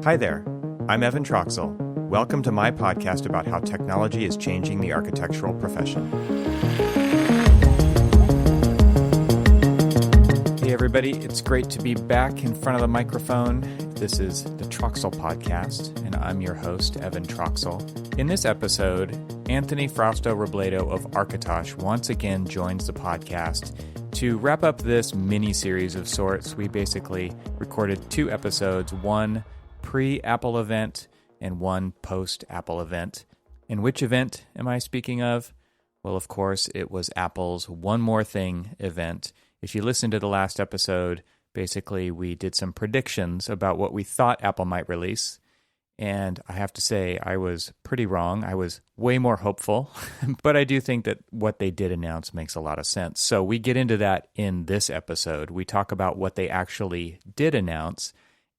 Hi there, I'm Evan Troxel. Welcome to my podcast about how technology is changing the architectural profession. Hey everybody, it's great to be back in front of the microphone. This is the Troxel Podcast, and I'm your host, Evan Troxel. In this episode, Anthony Frausto-Robledo of Architosh once again joins the podcast. To wrap up this mini-series of sorts, we basically recorded 2 episodes, one pre-Apple event and one post-Apple event. And which event am I speaking of? Well, of course, it was Apple's One More Thing event. If you listened to the last episode, basically we did some predictions about what we thought Apple might release. And I have to say, I was pretty wrong. I was way more hopeful, but I do think that what they did announce makes a lot of sense. So we get into that in this episode. We talk about what they actually did announce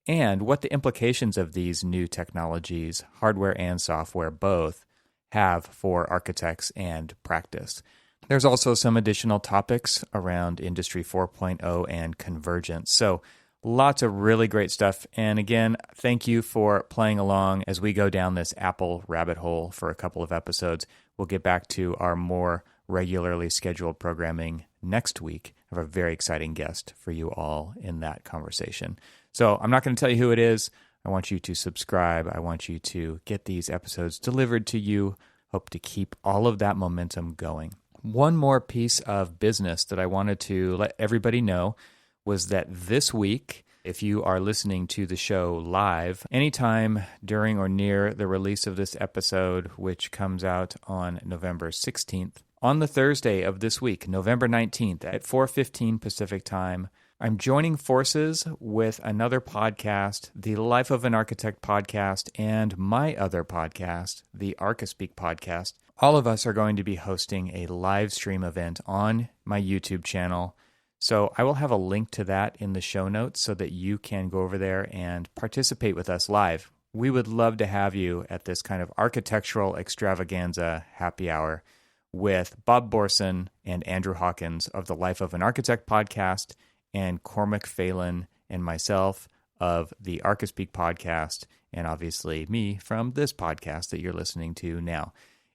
and what the implications of these new technologies, hardware and software both, have for architects and practice. There's also some additional topics around Industry 4.0 and convergence. So lots of really great stuff. And again, thank you for playing along as we go down this Apple rabbit hole for a couple of episodes. We'll get back to our more regularly scheduled programming next week. I have a very exciting guest for you all in that conversation. So I'm not going to tell you who it is. I want you to subscribe. I want you to get these episodes delivered to you. Hope to keep all of that momentum going. One more piece of business that I wanted to let everybody know was that this week, if you are listening to the show live, anytime during or near the release of this episode, which comes out on November 16th, on the Thursday of this week, November 19th at 4:15 Pacific Time, I'm joining forces with another podcast, the Life of an Architect podcast, and my other podcast, the ArchiSpeak podcast. All of us are going to be hosting a live stream event on my YouTube channel. So I will have a link to that in the show notes so that you can go over there and participate with us live. We would love to have you at this kind of architectural extravaganza happy hour with Bob Borson and Andrew Hawkins of the Life of an Architect podcast and Cormac Phelan and myself of the ArchiSpeak podcast, and obviously me from this podcast that you're listening to now.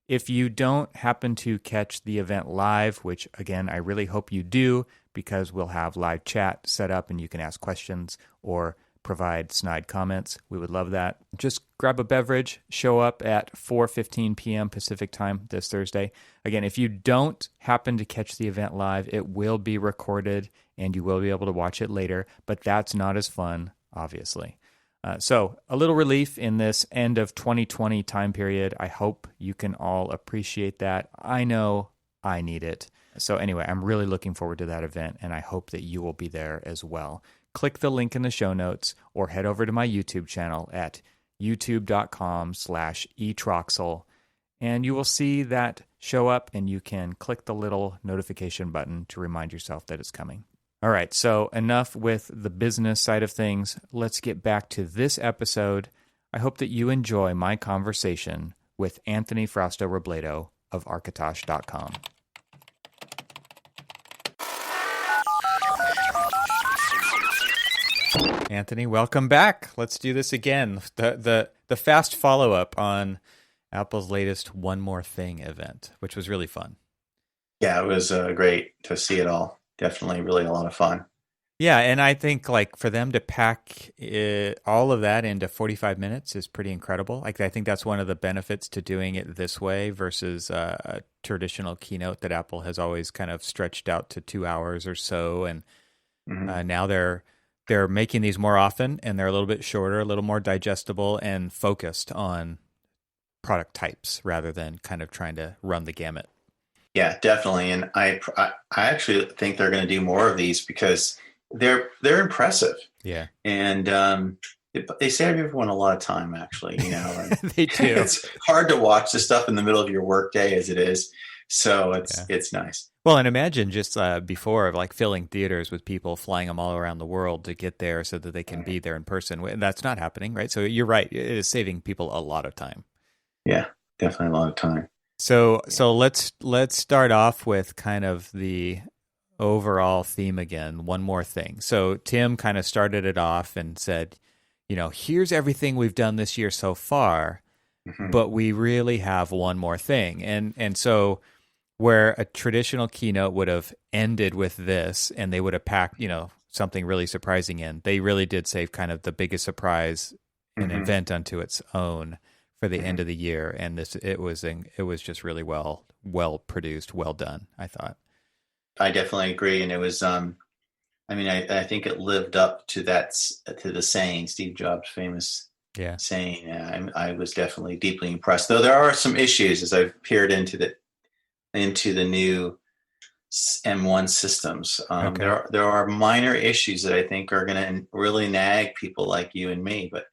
If you don't happen to catch the event live, which again, I really hope you do, because we'll have live chat set up and you can ask questions or provide snide comments. We would love that. Just grab a beverage, show up at 4:15 p.m. Pacific time this Thursday. Again, if you don't happen to catch the event live, it will be recorded and you will be able to watch it later, but that's not as fun, obviously. So a little relief in this end of 2020 time period. I hope you can all appreciate that. I know I need it. So anyway, I'm really looking forward to that event, and I hope that you will be there as well. Click the link in the show notes or head over to my YouTube channel at youtube.com/etroxel, and you will see that show up, and you can click the little notification button to remind yourself that it's coming. All right, so enough with the business side of things. Let's get back to this episode. I hope that you enjoy my conversation with Anthony Frausto-Robledo of Architosh.com. Anthony, welcome back. Let's do this again. The fast follow-up on Apple's latest One More Thing event, which was really fun. Yeah, it was great to see it all. Definitely really a lot of fun. Yeah, and I think like for them to pack all of that into 45 minutes is pretty incredible. Like I think that's one of the benefits to doing it this way versus a traditional keynote that Apple has always kind of stretched out to 2 hours or so. And now they're making these more often, and they're a little bit shorter, a little more digestible, and focused on product types rather than kind of trying to run the gamut. Yeah, definitely. And I actually think they're going to do more of these because they're impressive. Yeah. And they save everyone a lot of time, actually. You know, they do. It's hard to watch the stuff in the middle of your workday as it is. So it's nice. Well, and imagine just before of like filling theaters with people, flying them all around the world to get there so that they can be there in person. And that's not happening, right? So you're right. It is saving people a lot of time. Yeah, definitely a lot of time. So let's start off with kind of the overall theme again. One more thing. So Tim kind of started it off and said, here's everything we've done this year so far, but we really have one more thing. And so where a traditional keynote would have ended with this and they would have packed, something really surprising in, they really did save kind of the biggest surprise, an event unto its own for the end of the year. And it was just really well produced, well done, I thought. I definitely agree. And it was, I think it lived up to the saying, Steve Jobs' famous saying. I was definitely deeply impressed, though there are some issues as I've peered into the new M1 systems. There are minor issues that I think are going to really nag people like you and me, but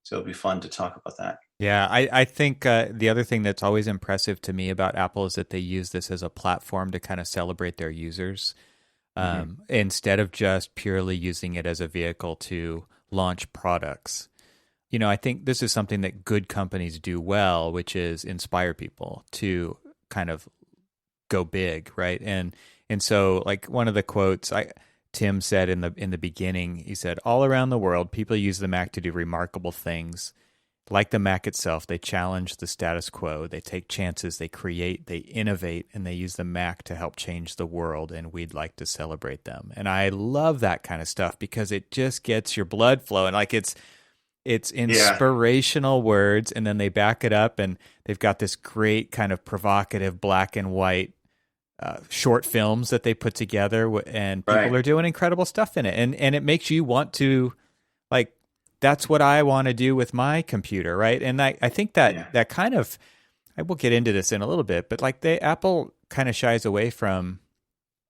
so it'll be fun to talk about that. Yeah, I think the other thing that's always impressive to me about Apple is that they use this as a platform to kind of celebrate their users instead of just purely using it as a vehicle to launch products. I think this is something that good companies do well, which is inspire people to kind of go big, right? And so, like, one of the quotes Tim said in the beginning, he said, "All around the world, people use the Mac to do remarkable things. Like the Mac itself, they challenge the status quo, they take chances, they create, they innovate, and they use the Mac to help change the world, and we'd like to celebrate them." And I love that kind of stuff because it just gets your blood flowing. Like it's inspirational words, and then they back it up, and they've got this great kind of provocative black and white short films that they put together, and people are doing incredible stuff in it. And it makes you want to, like, that's what I want to do with my computer, right? And I think that kind of, I will get into this in a little bit, but like Apple kind of shies away from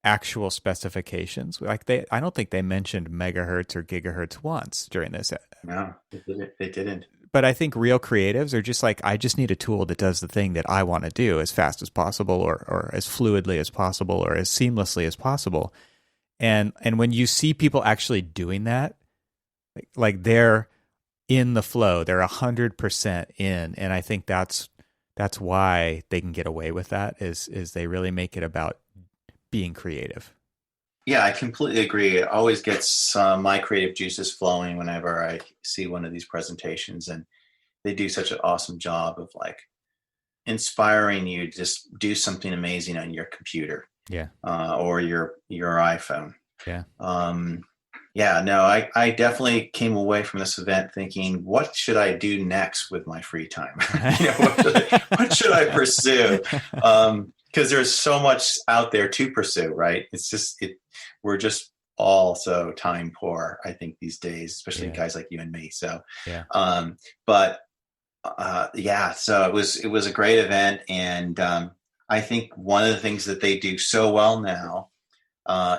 actual specifications. Like I don't think they mentioned megahertz or gigahertz once during this. No, they didn't. But I think real creatives are just like, I just need a tool that does the thing that I want to do as fast as possible, or as fluidly as possible, or as seamlessly as possible. And when you see people actually doing that, like they're in the flow, they're 100% in, and I think that's why they can get away with that. Is they really make it about being creative. Yeah, I completely agree. It always gets my creative juices flowing whenever I see one of these presentations, and they do such an awesome job of like inspiring you to just do something amazing on your computer, or your iPhone. I definitely came away from this event thinking, what should I do next with my free time? What should I pursue? Because there's so much out there to pursue, right? It's just we're just all so time poor, I think, these days, especially guys like you and me. So, so it was a great event, and I think one of the things that they do so well now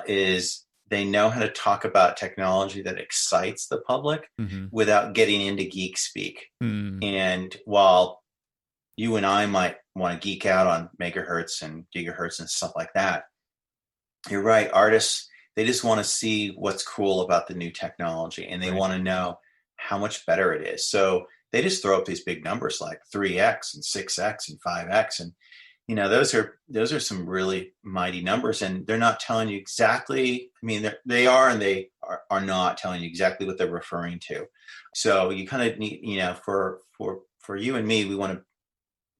is they know how to talk about technology that excites the public without getting into geek speak. And while you and I might want to geek out on megahertz and gigahertz and stuff like that, you're right. Artists, they just want to see what's cool about the new technology, and they want to know how much better it is. So they just throw up these big numbers like 3x and 6x and 5x. And, those are some really mighty numbers, and they're not telling you exactly. I mean, they are, and they are not telling you exactly what they're referring to. So you kind of need, for you and me, we want to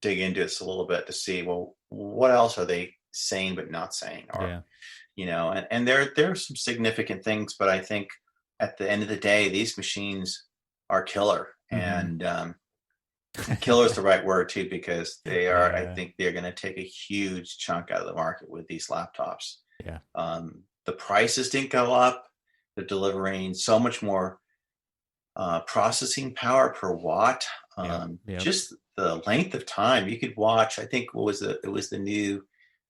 dig into this a little bit to see, well, what else are they saying but not saying? Or, and there are some significant things, but I think at the end of the day, these machines are killer. And killer is the right word too, because they are, I think they're going to take a huge chunk out of the market with these laptops. The prices didn't go up. They're delivering so much more processing power per watt. Just the length of time you could watch. I think it was the new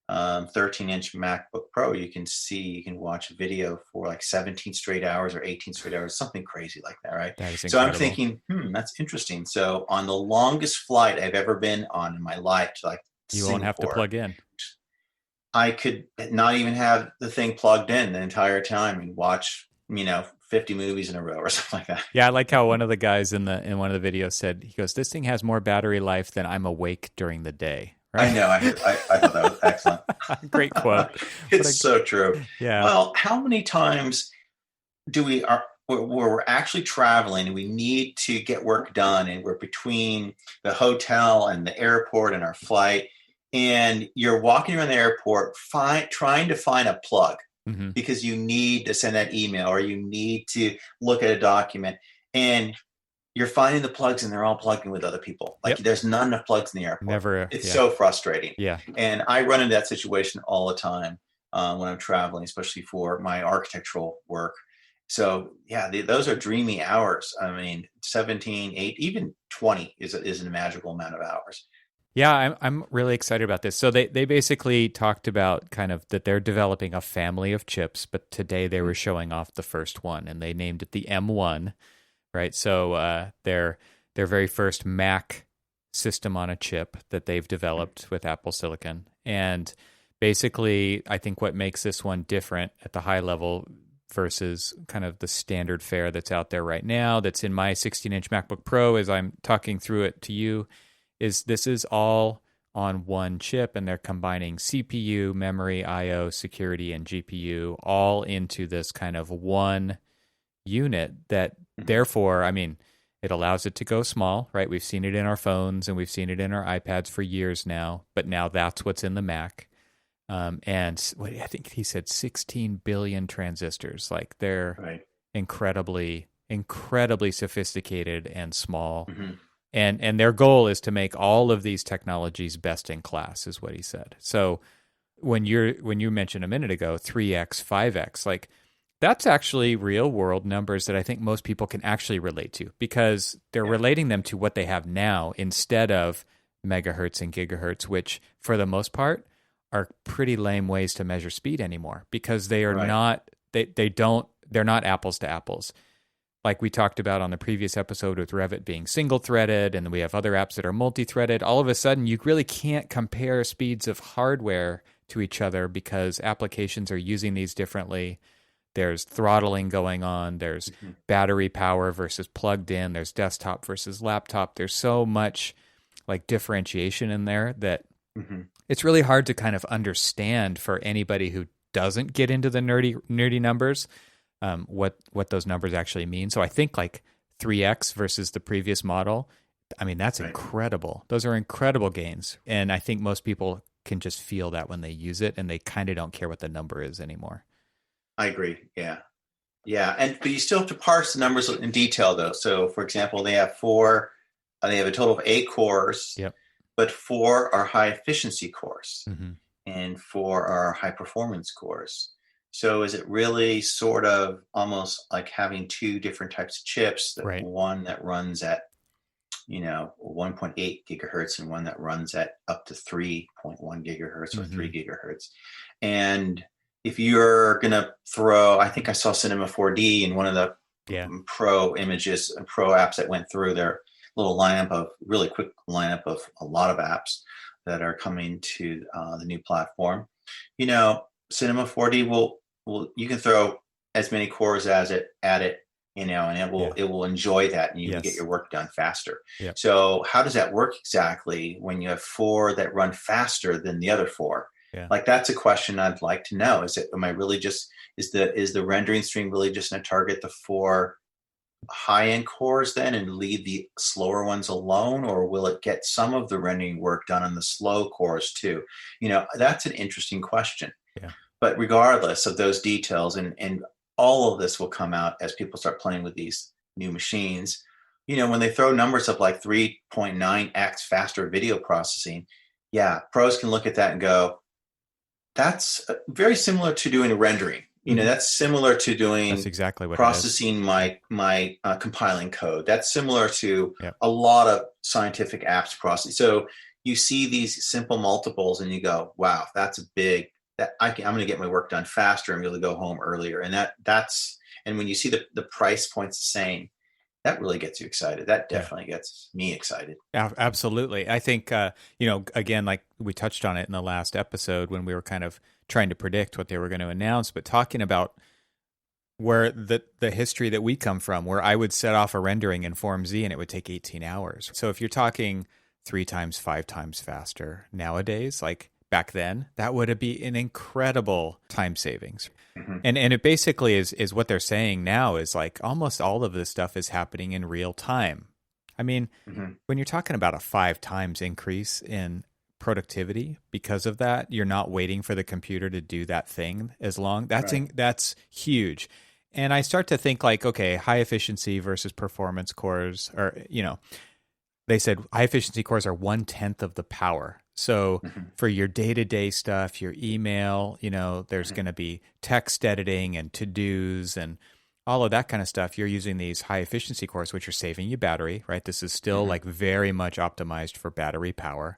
13-inch MacBook Pro. You can watch a video for like 17 straight hours or 18 straight hours, something crazy like that, right? That is so incredible. I'm thinking, that's interesting. So on the longest flight I've ever been on in my life, to like you Singapore, won't have to plug in. I could not even have the thing plugged in the entire time and watch, 50 movies in a row or something like that. Yeah, I like how one of the guys in one of the videos said, he goes, "This thing has more battery life than I'm awake during the day." Right? I know. I thought that was excellent. Great quote. It's so true. Yeah. Well, how many times where we're actually traveling and we need to get work done, and we're between the hotel and the airport and our flight, and you're walking around the airport trying to find a plug because you need to send that email or you need to look at a document, and you're finding the plugs and they're all plugging with other people. Like there's not enough plugs in the airport. It's so frustrating. Yeah. And I run into that situation all the time when I'm traveling, especially for my architectural work. So yeah, those are dreamy hours. I mean, 17, 8, even 20 is a magical amount of hours. Yeah, I'm really excited about this. So they basically talked about kind of that they're developing a family of chips, but today they were showing off the first one, and they named it the M1, right? So their very first Mac system on a chip that they've developed with Apple Silicon. And basically, I think what makes this one different at the high level versus kind of the standard fare that's out there right now, that's in my 16-inch MacBook Pro as I'm talking through it to you, is this is all on one chip, and they're combining CPU, memory, I/O, security, and GPU all into this kind of one unit that therefore, I mean, it allows it to go small, right? We've seen it in our phones and we've seen it in our iPads for years now, but now that's what's in the Mac. And what I think he said 16 billion transistors. Like they're incredibly sophisticated and small. And their goal is to make all of these technologies best in class, is what he said. So when you mentioned a minute ago 3x, 5x, like that's actually real world numbers that I think most people can actually relate to, because they're relating them to what they have now instead of megahertz and gigahertz, which for the most part are pretty lame ways to measure speed anymore, because they are not they're not apples to apples. Like we talked about on the previous episode with Revit being single threaded, and then we have other apps that are multi-threaded. All of a sudden you really can't compare speeds of hardware to each other because applications are using these differently. There's throttling going on. There's battery power versus plugged in. There's desktop versus laptop. There's so much like differentiation in there that it's really hard to kind of understand for anybody who doesn't get into the nerdy numbers, what those numbers actually mean. So I think like 3x versus the previous model, I mean, that's incredible. Those are incredible gains. And I think most people can just feel that when they use it, and they kind of don't care what the number is anymore. I agree. Yeah. But you still have to parse the numbers in detail though. So for example, they have a total of 8 cores, but 4 are high efficiency cores and 4 are high performance cores. So is it really sort of almost like having 2 different types of chips, one that runs at 1.8 gigahertz and one that runs at up to 3.1 gigahertz or 3 gigahertz. And if you're going to throw, I think I saw Cinema 4D in one of the pro images and pro apps that went through their little really quick lineup of a lot of apps that are coming to the new platform. Cinema 4D will you can throw as many cores as it at it, and it will enjoy that, and you can get your work done faster. So how does that work exactly when you have 4 that run faster than the other 4? Like that's a question I'd like to know. Is the rendering stream really just going to target the 4 high-end cores then and leave the slower ones alone, or will it get some of the rendering work done on the slow cores too? That's an interesting question. But regardless of those details, and all of this will come out as people start playing with these new machines. When they throw numbers of like 3.9x faster video processing, pros can look at that and go, that's very similar to doing a rendering. That's similar to doing that's exactly what processing my compiling code. That's similar to a lot of scientific apps processing. So you see these simple multiples and you go, wow, that's a big, I'm going to get my work done faster and be able to go home earlier. And and when you see the price points the same, that really gets you excited. That definitely gets me excited. Absolutely. I think, again, like we touched on it in the last episode when we were kind of trying to predict what they were going to announce, but talking about where the history that we come from, where I would set off a rendering in Form Z and it would take 18 hours. So if you're talking 3 times, 5 times faster nowadays, like back then, that would be an incredible time savings. Mm-hmm. And it basically is what they're saying now is like almost all of this stuff is happening in real time. I mean, Mm-hmm. when you're talking about a 5 times increase in productivity because of that, you're not waiting for the computer to do that thing as long. That's huge. And I start to think like, okay, high efficiency versus performance cores, or, they said high efficiency cores are 1/10 of the power. So Mm-hmm. for your day-to-day stuff, your email, there's Mm-hmm. going to be text editing and to-dos and all of that kind of stuff. You're using these high efficiency cores, which are saving you battery, right? This is still Mm-hmm. like very much optimized for battery power.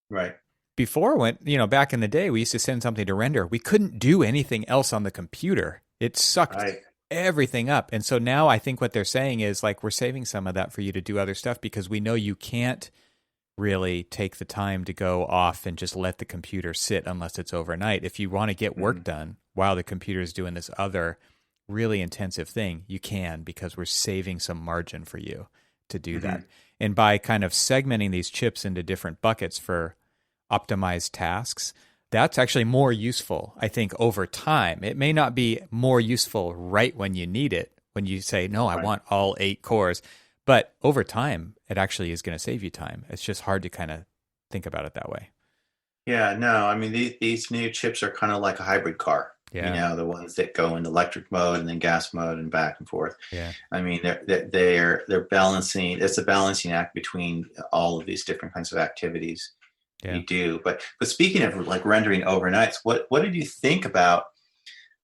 Right. Before, when, back in the day, we used to send something to render. We couldn't do anything else on the computer. It sucked everything up. And so now I think what they're saying is like, we're saving some of that for you to do other stuff because we know you can't really take the time to go off and just let the computer sit unless it's overnight. If you want to get work done while the computer is doing this other really intensive thing, you can, because we're saving some margin for you to do that. And by kind of segmenting these chips into different buckets for optimized tasks, that's actually more useful, I think, over time. It may not be more useful right when you need it, when you say, no, I want all 8 cores. But over time, it actually is going to save you time. It's just hard to kind of think about it that way. Yeah, no, I mean, these new chips are kind of like a hybrid car. Yeah. The ones that go into electric mode and then gas mode and back and forth. Yeah. I mean, they're balancing. It's a balancing act between all of these different kinds of activities you do. But speaking of like rendering overnights, what did you think about?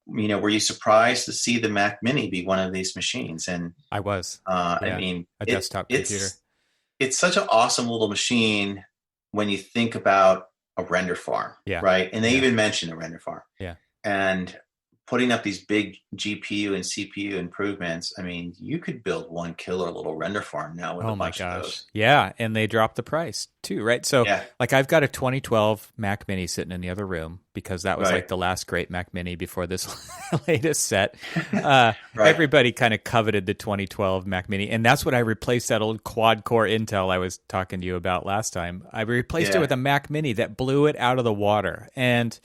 Were you surprised to see the Mac Mini be one of these machines? And I was. I mean, a desktop computer. It's such an awesome little machine when you think about a render farm, right? And they even mention a render farm. Yeah. And putting up these big GPU and CPU improvements, I mean, you could build one killer little render farm now with a bunch of those. Yeah, and they dropped the price too, right? So like I've got a 2012 Mac Mini sitting in the other room because that was like the last great Mac Mini before this latest set. Everybody kind of coveted the 2012 Mac Mini, and that's what I replaced that old quad-core Intel I was talking to you about last time. I replaced it with a Mac Mini that blew it out of the water. And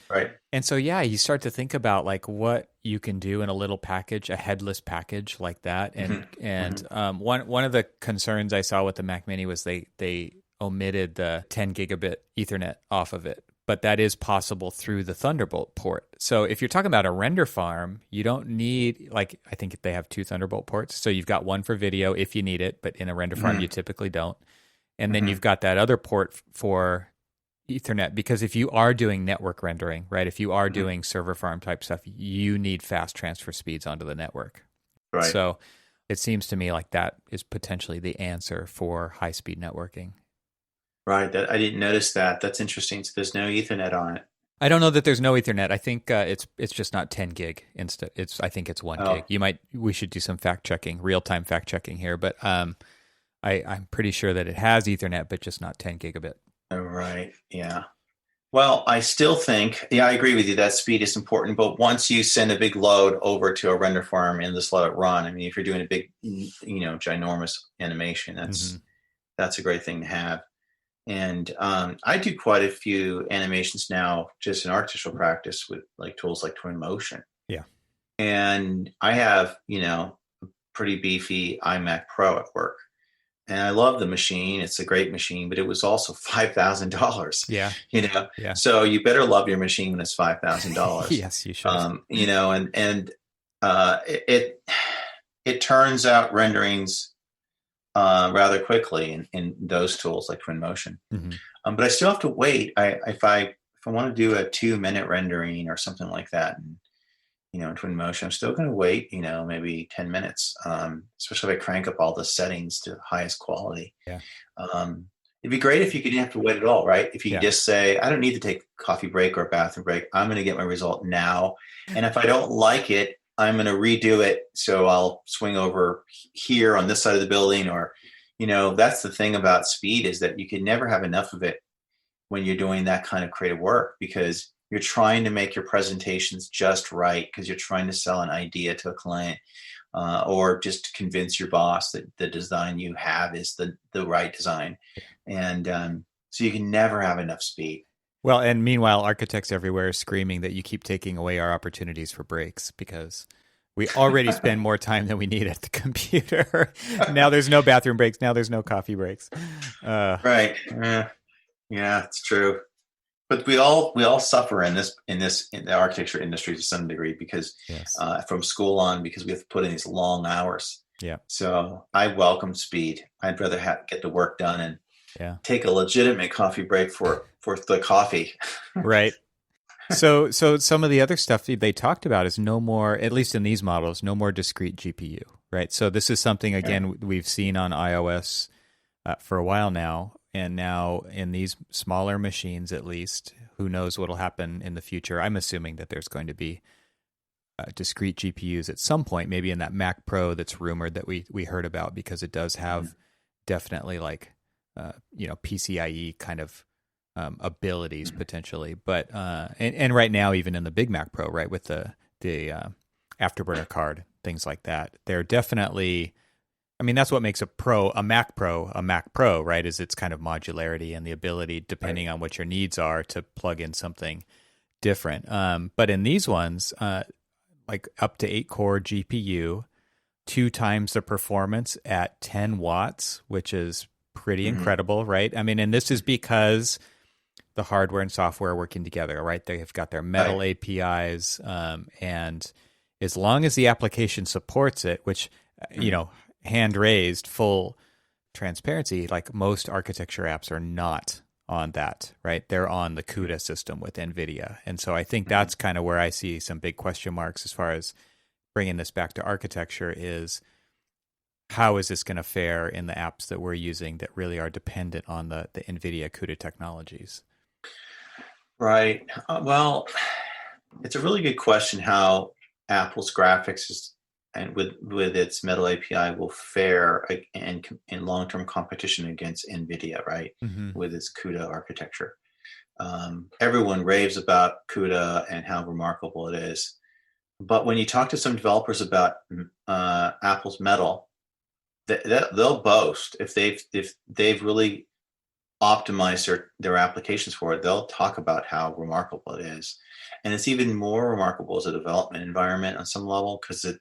so, you start to think about like what you can do in a little package, a headless package like that. And one of the concerns I saw with the Mac Mini was they omitted the 10 gigabit Ethernet off of it. But that is possible through the Thunderbolt port. So if you're talking about a render farm, you don't need, like, I think they have 2 Thunderbolt ports. So you've got one for video if you need it, but in a render farm, you typically don't. And then you've got that other port for Ethernet, because if you are doing network rendering, right, if you are doing server farm type stuff, you need fast transfer speeds onto the network. Right. So it seems to me like that is potentially the answer for high-speed networking. Right. I didn't notice that. That's interesting. So there's no Ethernet on it. I don't know that there's no Ethernet. I think it's just not 10 gig instead. I think it's 1 gig. We should do some fact checking, real time fact checking here. But I'm pretty sure that it has Ethernet, but just not 10 gigabit. Right. Yeah. Well, I still think, I agree with you that speed is important. But once you send a big load over to a render farm and just let it run, I mean, if you're doing a big, ginormous animation, that's a great thing to have. And I do quite a few animations now just in artificial practice with like tools like Twinmotion. Yeah. And I have, a pretty beefy iMac Pro at work. And I love the machine. It's a great machine, but it was also $5,000. Yeah. Yeah. So you better love your machine when it's $5,000. Yes, you should. It turns out renderings rather quickly in those tools like Twinmotion. But I still have to wait. If I want to do a 2-minute rendering or something like that, in Twinmotion, I'm still going to wait, maybe 10 minutes, especially if I crank up all the settings to the highest quality. Yeah. It'd be great if you didn't have to wait at all, right? If you just say, I don't need to take a coffee break or a bathroom break. I'm going to get my result now. And if I don't like it, I'm going to redo it. So I'll swing over here on this side of the building, or, that's the thing about speed, is that you can never have enough of it when you're doing that kind of creative work, because you're trying to make your presentations just right, because you're trying to sell an idea to a client, or just to convince your boss that the design you have is the right design. And so you can never have enough speed. Well, and meanwhile, architects everywhere are screaming that you keep taking away our opportunities for breaks because we already spend more time than we need at the computer. Now there's no bathroom breaks. Now there's no coffee breaks. Right. Yeah, it's true. But we all suffer in the architecture industry to some degree because Yes. from school on, because we have to put in these long hours. Yeah. So I welcome speed. I'd rather get the work done and take a legitimate coffee break for the coffee. Right. So some of the other stuff they talked about is no more, at least in these models, no more discrete GPU, right? So this is something, again, we've seen on iOS for a while now, and now in these smaller machines, at least, who knows what will happen in the future. I'm assuming that there's going to be discrete GPUs at some point, maybe in that Mac Pro that's rumored that we heard about, because it does have definitely like, PCIe kind of abilities potentially, but and right now even in the Big Mac Pro, right, with the afterburner card, things like that, they're definitely. I mean, that's what makes a Mac Pro, right? Is its kind of modularity and the ability, depending on what your needs are, to plug in something different. But in these ones, like up to 8-core GPU, 2 times the performance at 10 watts, which is pretty incredible, right? I mean, and this is because the hardware and software are working together, right? They have got their Metal APIs, and as long as the application supports it, which, hand raised, full transparency, like most architecture apps are not on that, right? They're on the CUDA system with NVIDIA. And so I think that's kind of where I see some big question marks as far as bringing this back to architecture is, how is this going to fare in the apps that we're using that really are dependent on the NVIDIA CUDA technologies? Right. Well, it's a really good question how Apple's graphics and with its Metal API will fare in long-term competition against NVIDIA, right? With its CUDA architecture. Everyone raves about CUDA and how remarkable it is. But when you talk to some developers about Apple's Metal, they'll boast if they've really optimized their applications for it. They'll talk about how remarkable it is, and it's even more remarkable as a development environment on some level because it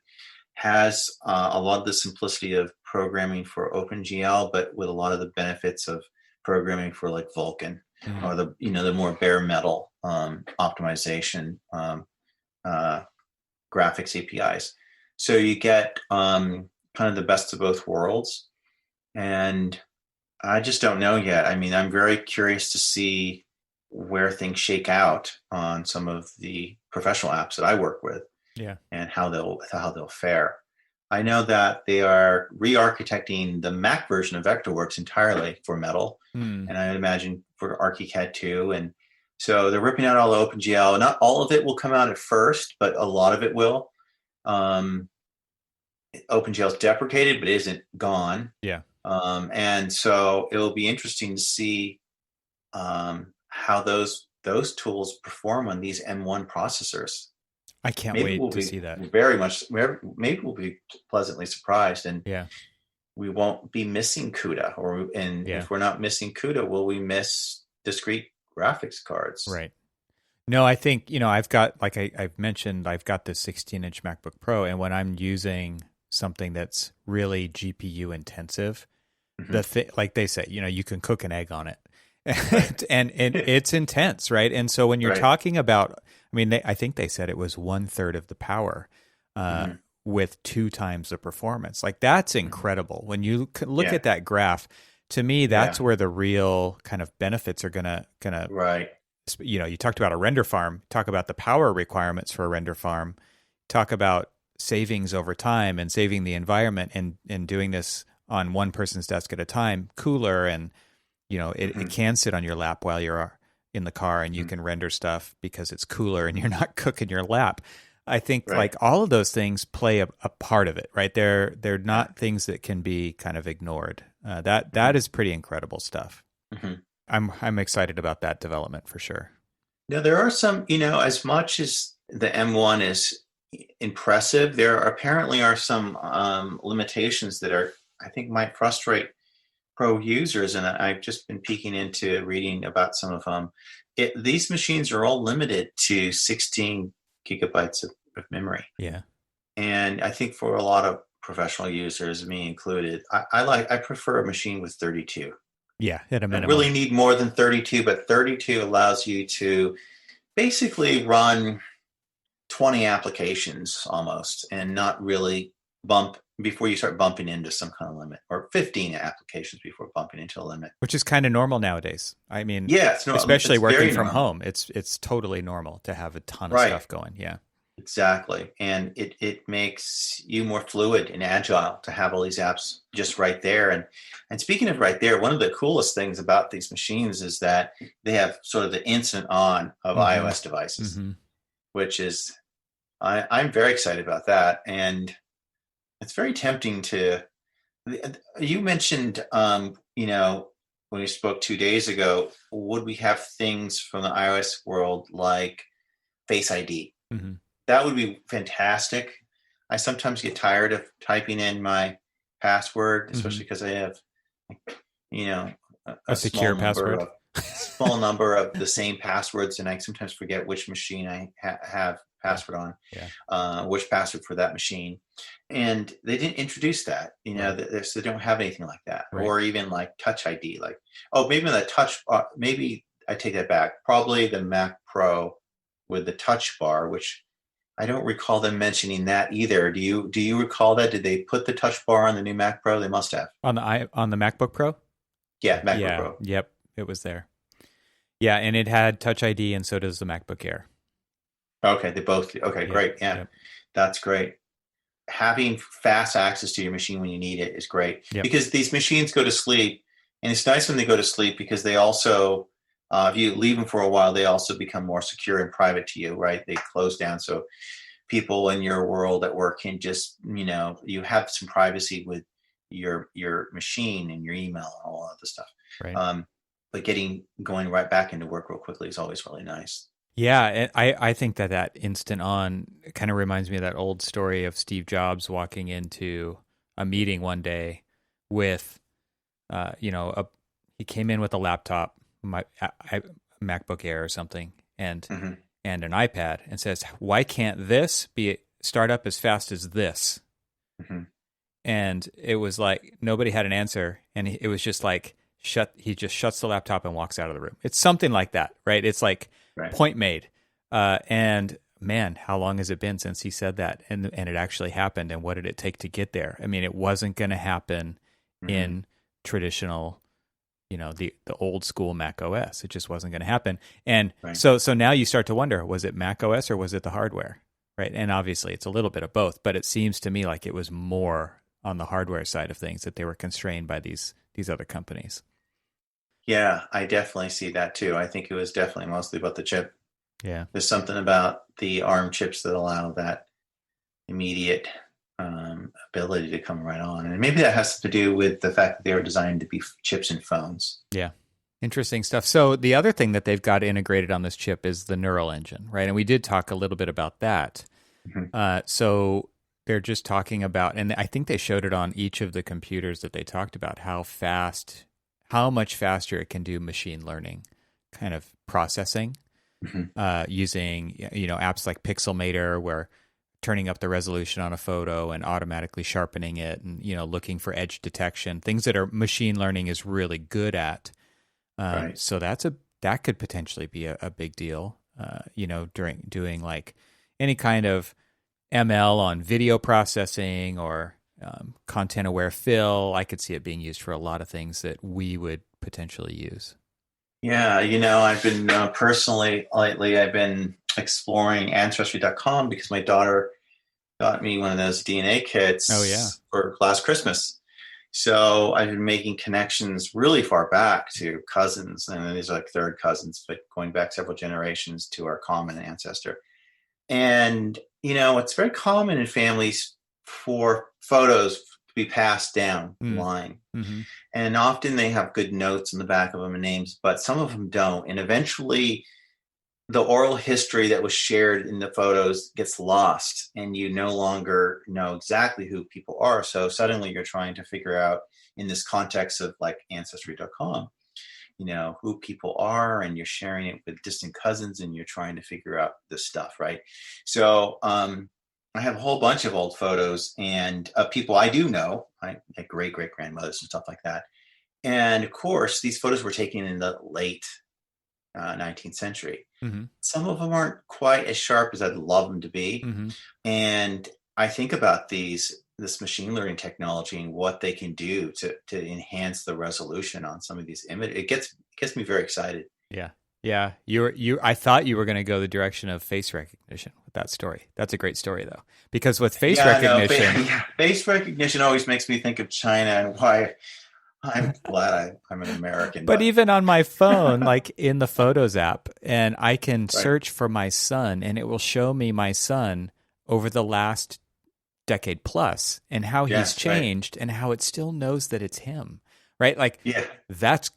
has a lot of the simplicity of programming for OpenGL, but with a lot of the benefits of programming for like Vulkan or the more bare metal optimization graphics APIs. So you get kind of the best of both worlds, and I just don't know yet. I mean, I'm very curious to see where things shake out on some of the professional apps that I work with, and how they'll fare. I know that they are re-architecting the Mac version of Vectorworks entirely for Metal, and I imagine for ArchiCAD too. And so they're ripping out all the OpenGL. Not all of it will come out at first, but a lot of it will. OpenGL is deprecated, but isn't gone. And so it will be interesting to see how those tools perform on these M1 processors. I can't wait to see that. Maybe we'll be pleasantly surprised, and we won't be missing CUDA. If we're not missing CUDA, will we miss discrete graphics cards? Right. No, I think, I've got, like I've mentioned, I've got this 16-inch MacBook Pro, and when I'm using something that's really GPU intensive, like they say, you can cook an egg on it. and it's intense, right? And so when you're talking about, I mean, I think they said it was 1/3 of the power with 2 times the performance. Like, that's incredible. When you look at that graph, to me, that's where the real kind of benefits are gonna you talked about a render farm, talk about the power requirements for a render farm, talk about savings over time and saving the environment and doing this on one person's desk at a time, cooler, and it can sit on your lap while you're in the car, and you can render stuff because it's cooler and you're not cooking your lap. I think like all of those things play a part of it, right? They're not things that can be kind of ignored. That is pretty incredible stuff. I'm excited about that development for sure. Now there are some, as much as the M1 is impressive, there apparently are some limitations that I think might frustrate pro users, and I've just been peeking into reading about some of them. These machines are all limited to 16 gigabytes of memory. Yeah. And I think for a lot of professional users, me included, I prefer a machine with 32. Yeah, at a I don't minimum. really need more than 32, but 32 allows you to basically run 20 applications almost and not really bump before you start bumping into some kind of limit, or 15 applications before bumping into a limit. Which is kind of normal nowadays. I mean, Yeah, especially it's working very from normal. home, it's totally normal to have a ton of Right. stuff going. Yeah. Exactly. And it makes you more fluid and agile to have all these apps just right there. And speaking of right there, one of the coolest things about these machines is that they have sort of the instant on of iOS devices, which is, I'm very excited about that. And it's very tempting to, you mentioned, when you spoke 2 days ago, would we have things from the iOS world like Face ID? That would be fantastic. I sometimes get tired of typing in my password, especially because I have, a secure password. Small number of the same passwords, and I sometimes forget which machine I have password on, which password for that machine. And they didn't introduce that, so they don't have anything like that, or even like Touch ID. Like, maybe the Touch, maybe I take that back. Probably the Mac Pro with the Touch bar, which I don't recall them mentioning that either. Do you recall that? Did they put the Touch bar on the new Mac Pro? They must have. On the MacBook Pro? Yeah, MacBook Pro. Yep, it was there. Yeah, and it had Touch ID, and so does the MacBook Air. Okay, they both. Okay, great. Yeah, that's great. Having fast access to your machine when you need it is great, because these machines go to sleep, and it's nice when they go to sleep because they also, if you leave them for a while, they also become more secure and private to you, right? They close down, so people in your world at work can just, you have some privacy with your machine and your email and all of the stuff. Right. But going right back into work real quickly is always really nice. Yeah, I think that instant on kind of reminds me of that old story of Steve Jobs walking into a meeting one day with, he came in with a laptop, MacBook Air or something, and an iPad, and says, "Why can't this start up as fast as this?" And it was like nobody had an answer, and it was just like he just shuts the laptop and walks out of the room. It's something like that, right? It's like point made. And man, how long has it been since he said that? And it actually happened. And what did it take to get there? I mean, it wasn't going to happen in traditional, the old school Mac OS. It just wasn't going to happen. And so now you start to wonder, was it Mac OS or was it the hardware? Right. And obviously it's a little bit of both, but it seems to me like it was more on the hardware side of things, that they were constrained by these other companies. Yeah, I definitely see that too. I think it was definitely mostly about the chip. Yeah. There's something about the ARM chips that allow that immediate ability to come right on. And maybe that has to do with the fact that they were designed to be chips in phones. Yeah. Interesting stuff. So the other thing that they've got integrated on this chip is the neural engine, right? And we did talk a little bit about that. So they're just talking about, and I think they showed it on each of the computers that they talked about, how much faster it can do machine learning kind of processing, using, apps like Pixelmator, where turning up the resolution on a photo and automatically sharpening it, and, looking for edge detection, things that are machine learning is really good at. So that could potentially be a big deal, during doing like any kind of ML on video processing or content aware fill. I could see it being used for a lot of things that we would potentially use. Yeah, I've been personally lately, I've been exploring Ancestry.com because my daughter got me one of those DNA kits for last Christmas. So I've been making connections really far back to cousins, and these are like third cousins, but going back several generations to our common ancestor. And, it's very common in families for photos to be passed down the line. And often they have good notes in the back of them and names, but some of them don't. And eventually the oral history that was shared in the photos gets lost, and you no longer know exactly who people are. So suddenly you're trying to figure out, in this context of like ancestry.com, who people are, and you're sharing it with distant cousins, and you're trying to figure out this stuff, right? So I have a whole bunch of old photos and people I do know, like great grandmothers and stuff like that. And of course, these photos were taken in the late 19th century. Mm-hmm. Some of them aren't quite as sharp as I'd love them to be. Mm-hmm. And I think about this machine learning technology and what they can do to enhance the resolution on some of these images. It gets me very excited. Yeah. Yeah. I thought you were going to go the direction of face recognition with that story. That's a great story though, because with face recognition, face recognition always makes me think of China, and why I'm glad I'm an American. But even on my phone, like in the Photos app, and I can search for my son, and it will show me my son over the last decade plus, and how he's changed, and how it still knows that it's him, right? Like, that's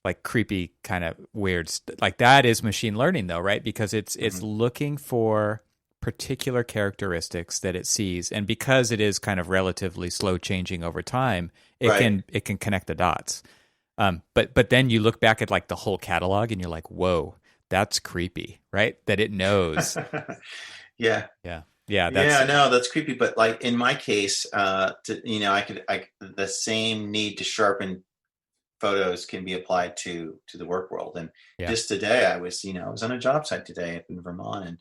like creepy, kind of weird. Like that is machine learning, though, right? Because it's looking for particular characteristics that it sees, and because it is kind of relatively slow changing over time, it can connect the dots. But then you look back at like the whole catalog, and you're like, whoa, that's creepy, right? That it knows. That's creepy. But like in my case, the same need to sharpen photos can be applied to the work world. And just today, I was on a job site today up in Vermont, and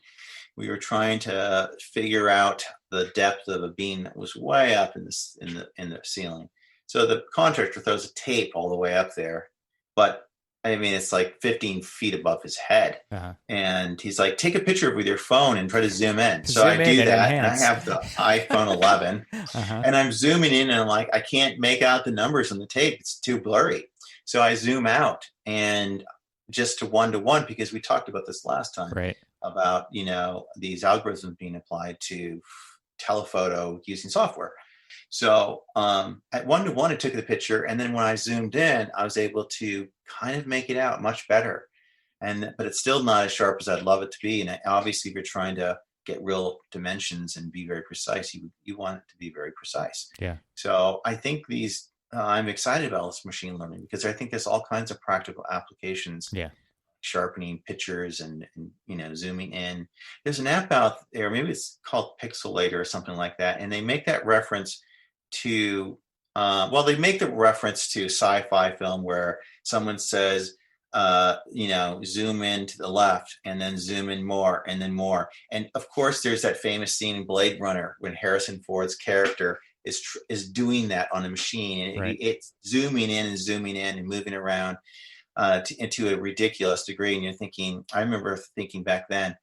we were trying to figure out the depth of a beam that was way up in the ceiling. So the contractor throws a tape all the way up there, but I mean, it's like 15 feet above his head. And he's like, take a picture with your phone and try to zoom in. So I do that, and I have the iPhone 11, and I'm zooming in, and I'm like, I can't make out the numbers on the tape. It's too blurry. So I zoom out, and just to one, because we talked about this last time, about, these algorithms being applied to telephoto using software. So at 1:1, it took the picture, and then when I zoomed in, I was able to kind of make it out much better. But it's still not as sharp as I'd love it to be. And obviously, if you're trying to get real dimensions and be very precise, you want it to be very precise. Yeah. So I think I'm excited about this machine learning, because I think there's all kinds of practical applications. Yeah. Sharpening pictures and zooming in. There's an app out there, maybe it's called Pixelator or something like that, and they make that reference to sci-fi film where someone says, zoom in to the left, and then zoom in more, and then more. And of course, there's that famous scene in Blade Runner when Harrison Ford's character is doing that on a machine, and it's zooming in and moving around to a ridiculous degree. And I remember thinking back then,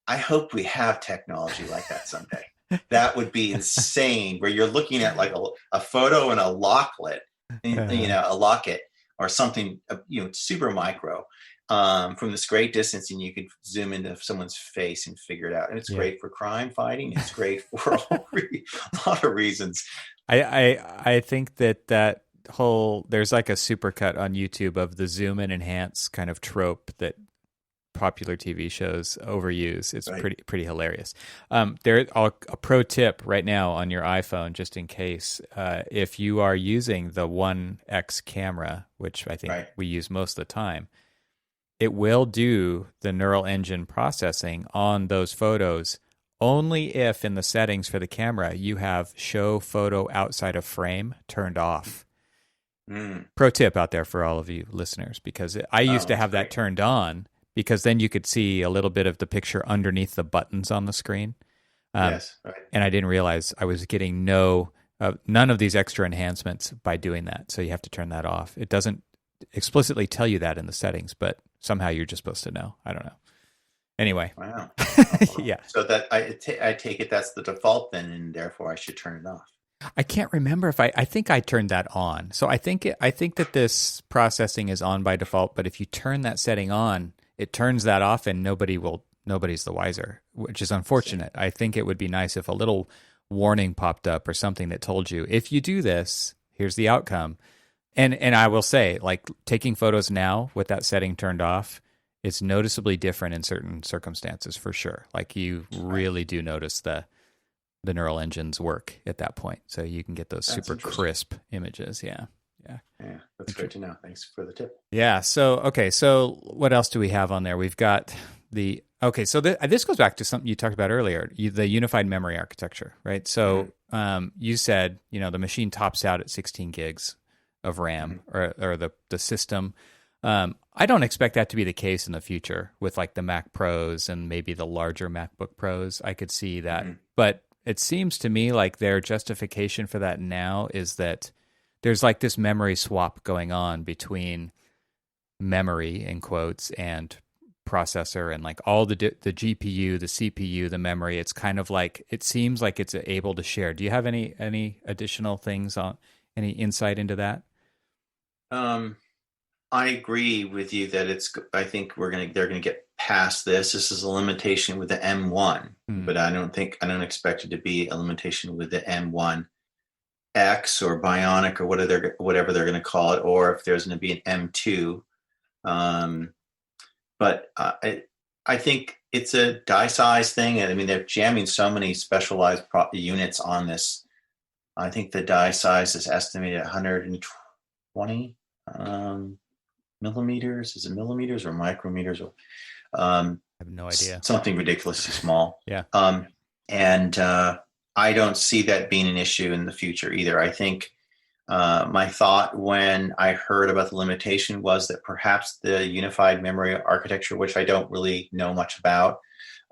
I hope we have technology like that someday. That would be insane, where you're looking at like a photo and a locklet, a locket or something, super micro, from this great distance, and you could zoom into someone's face and figure it out. And it's great for crime fighting. It's great for a lot of reasons. I think that there's like a supercut on YouTube of the zoom and enhance kind of trope that popular TV shows overuse. It's pretty hilarious. There, a pro tip right now on your iPhone, just in case, if you are using the 1X camera, which I think we use most of the time, it will do the neural engine processing on those photos only if in the settings for the camera you have show photo outside of frame turned off. Pro tip out there for all of you listeners, because I used to have that turned on, because then you could see a little bit of the picture underneath the buttons on the screen. And I didn't realize I was getting none of these extra enhancements by doing that. So you have to turn that off. It doesn't explicitly tell you that in the settings, but somehow you're just supposed to know. I don't know. Anyway. Wow. Yeah. So that I take it that's the default then, and therefore I should turn it off. I can't remember if I think I turned that on. So I think that this processing is on by default, but if you turn that setting on, it turns that off, and nobody's the wiser, which is unfortunate. I think it would be nice if a little warning popped up or something that told you, if you do this, here's the outcome. And I will say, like, taking photos now with that setting turned off it's noticeably different in certain circumstances for sure. Like you really do notice the neural engines work at that point. So you can get those super crisp images. Yeah. Yeah, that's great to know. Thanks for the tip. Yeah. So, okay. So what else do we have on there? We've got so this goes back to something you talked about earlier, the unified memory architecture, right? So you said, the machine tops out at 16 gigs of RAM or the system. I don't expect that to be the case in the future with like the Mac Pros and maybe the larger MacBook Pros. I could see that. But it seems to me like their justification for that now is that there's like this memory swap going on between memory in quotes and processor and like all the GPU, the CPU, the memory. It's kind of like, it seems like it's able to share. Do you have any additional things on, any insight into that? I agree with you that I think they're going to get past this. This is a limitation with the M1, but I don't expect it to be a limitation with the M1 X or Bionic or whatever they're going to call it, or if there's going to be an M2. But I think it's a die size thing. I mean, they're jamming so many specialized units on this. I think the die size is estimated at 120 millimeters. Is it millimeters or micrometers? I have no idea. Something ridiculously small. Yeah. And I don't see that being an issue in the future either. I think my thought when I heard about the limitation was that perhaps the unified memory architecture, which I don't really know much about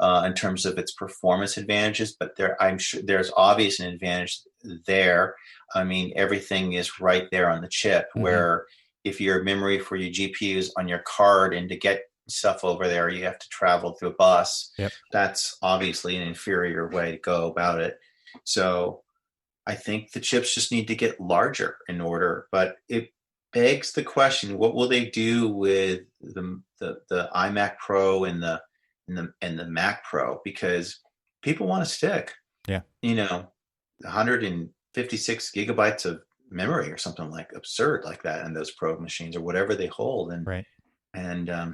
in terms of its performance advantages, but I'm sure there's obvious an advantage there. I mean, everything is right there on the chip, where if your memory for your GPU is on your card and to get stuff over there, you have to travel through a bus. Yep. That's obviously an inferior way to go about it. So I think the chips just need to get larger in order, but it begs the question: what will they do with the iMac Pro and the Mac Pro? Because people want to stick, 156 gigabytes of memory or something like absurd like that in those Pro machines or whatever they hold, and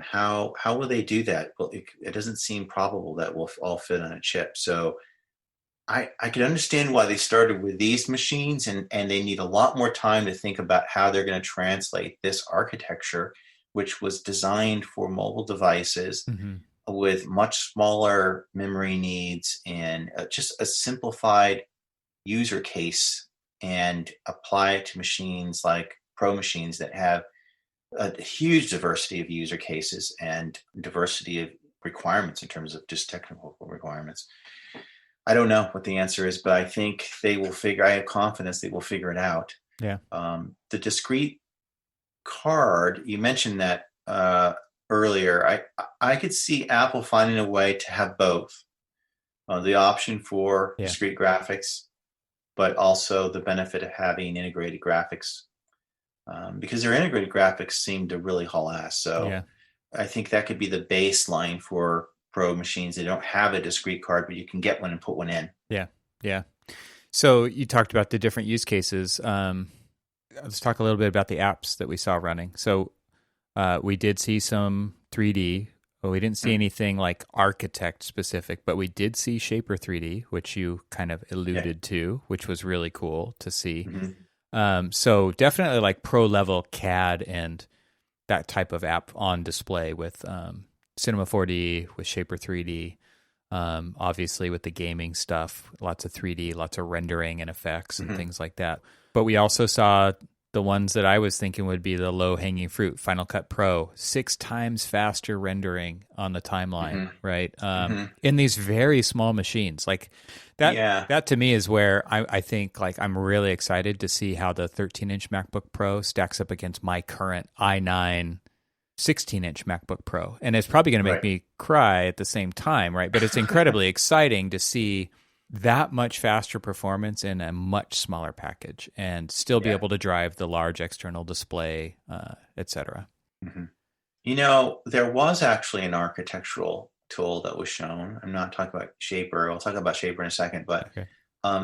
how will they do that? Well, it doesn't seem probable that will all fit on a chip. So I could understand why they started with these machines, and they need a lot more time to think about how they're going to translate this architecture, which was designed for mobile devices with much smaller memory needs and just a simplified user case, and apply it to machines like Pro machines that have a huge diversity of user cases and diversity of requirements in terms of just technical requirements. I don't know what the answer is, but I think I have confidence they will figure it out. Yeah. The discrete card, you mentioned that earlier. I could see Apple finding a way to have both. The option for discrete graphics, but also the benefit of having integrated graphics. Because their integrated graphics seem to really haul ass. So I think that could be the baseline for Pro machines. They don't have a discrete card, but you can get one and put one in. Yeah. So you talked about the different use cases. Let's talk a little bit about the apps that we saw running. So we did see some 3D, but we didn't see anything like architect specific, but we did see Shaper 3D, which you kind of alluded to, which was really cool to see. So definitely like pro level CAD and that type of app on display with Cinema 4D, with Shaper 3D, obviously with the gaming stuff, lots of 3D, lots of rendering and effects and things like that. But we also saw the ones that I was thinking would be the low-hanging fruit, Final Cut Pro, 6 times faster rendering on the timeline, right? In these very small machines. Like that to me is where I think like I'm really excited to see how the 13-inch MacBook Pro stacks up against my current i9 16-inch MacBook Pro. And it's probably going to make me cry at the same time, right? But it's incredibly exciting to see that much faster performance in a much smaller package and still be able to drive the large external display, et cetera. There was actually an architectural tool that was shown. I'm not talking about Shaper. I'll talk about Shaper in a second, but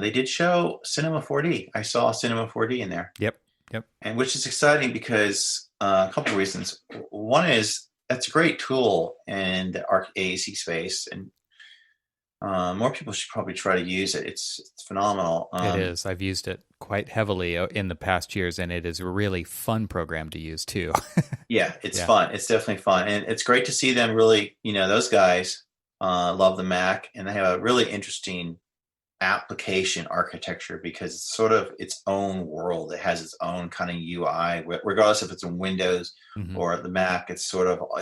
they did show Cinema 4D. I saw Cinema 4D in there. Yep. And which is exciting because a couple of reasons. One is that's a great tool in the AEC space, and more people should probably try to use it. It's phenomenal. It is. I've used it quite heavily in the past years, and it is a really fun program to use too. Yeah, it's Yeah. fun. It's definitely fun, and it's great to see them really. Those guys love the Mac, and they have a really interesting application architecture because it's sort of its own world. It has its own kind of UI, regardless if it's in Windows or the Mac. It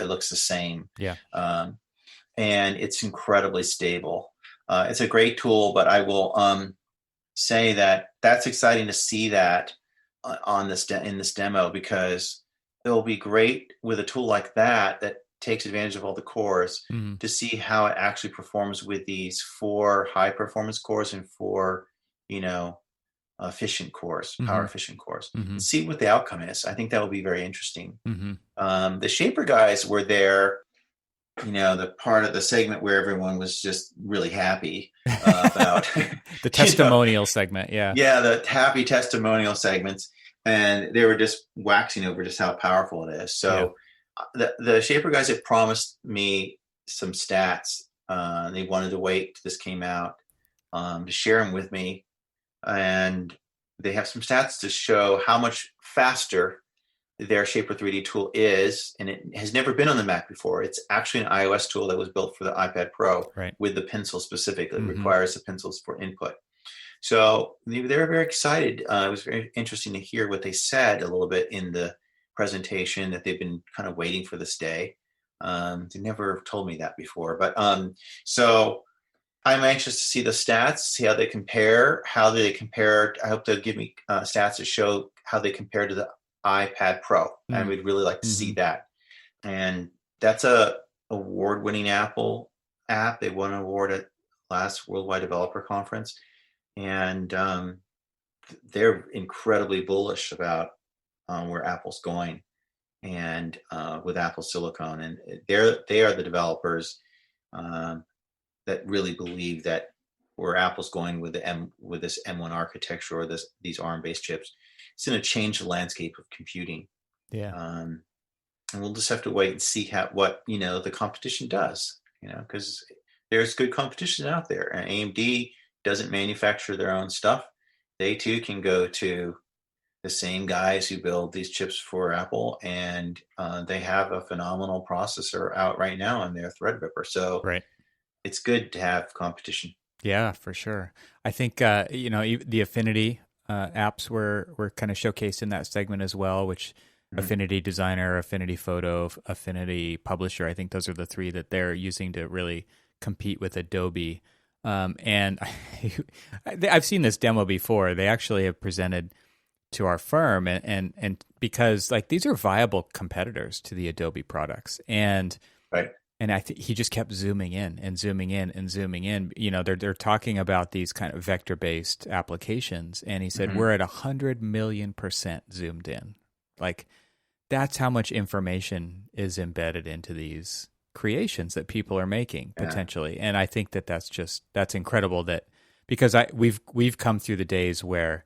looks the same. Yeah. And it's incredibly stable. It's a great tool, but I will say that's exciting to see that in this demo, because it'll be great with a tool like that takes advantage of all the cores to see how it actually performs with these 4 high performance cores and 4, efficient cores, power efficient cores, and see what the outcome is. I think that will be very interesting. The Shaper guys were there, the part of the segment where everyone was just really happy about the testimonial segment. Yeah. Yeah. The happy testimonial segments. And they were just waxing over just how powerful it is. So the Shaper guys had promised me some stats. They wanted to wait till this came out to share them with me. And they have some stats to show how much faster their Shaper 3D tool is, and it has never been on the Mac before. It's actually an iOS tool that was built for the iPad Pro with the pencil specifically. It requires the pencils for input. So they were very excited. It was very interesting to hear what they said a little bit in the presentation, that they've been kind of waiting for this day. They never told me that before, but so I'm anxious to see the stats, see how they compare. I hope they'll give me stats to show how they compare to the iPad Pro. And we'd really like to see that. And that's a award-winning Apple app. They won an award at last Worldwide Developer Conference. And they're incredibly bullish about where Apple's going, and with Apple Silicon. And they are the developers that really believe that where Apple's going with this M1 architecture, or these ARM-based chips, it's going to change the landscape of computing. Yeah. And we'll just have to wait and see what the competition does. Because there's good competition out there, and AMD doesn't manufacture their own stuff. They too can go to the same guys who build these chips for Apple, and they have a phenomenal processor out right now in their Threadripper. So it's good to have competition. Yeah, for sure. I think the Affinity apps were kind of showcased in that segment as well, which Affinity Designer, Affinity Photo, Affinity Publisher. I think those are the 3 that they're using to really compete with Adobe. And I've seen this demo before. They actually have presented to our firm, and because these are viable competitors to the Adobe products, and he just kept zooming in and zooming in and zooming in. They're talking about these kind of vector-based applications, and he said we're at 100 million% zoomed in. That's how much information is embedded into these creations that people are making potentially. And I think that's incredible, because we've come through the days where,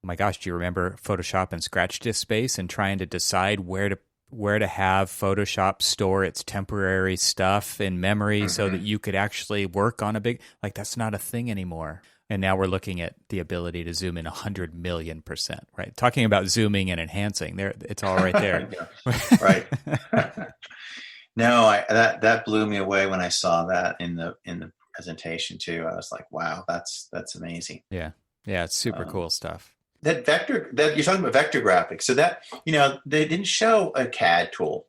oh my gosh, do you remember Photoshop and Scratch Disk Space, and trying to decide where to have Photoshop store its temporary stuff in memory so that you could actually work on a big, that's not a thing anymore. And now we're looking at the ability to zoom in 100 million%, right? Talking about zooming and enhancing, it's all right there. Right. No, that blew me away when I saw that in the presentation too. I was like, wow, that's amazing. Yeah. Yeah, it's super cool stuff. That you're talking about vector graphics. So that, they didn't show a CAD tool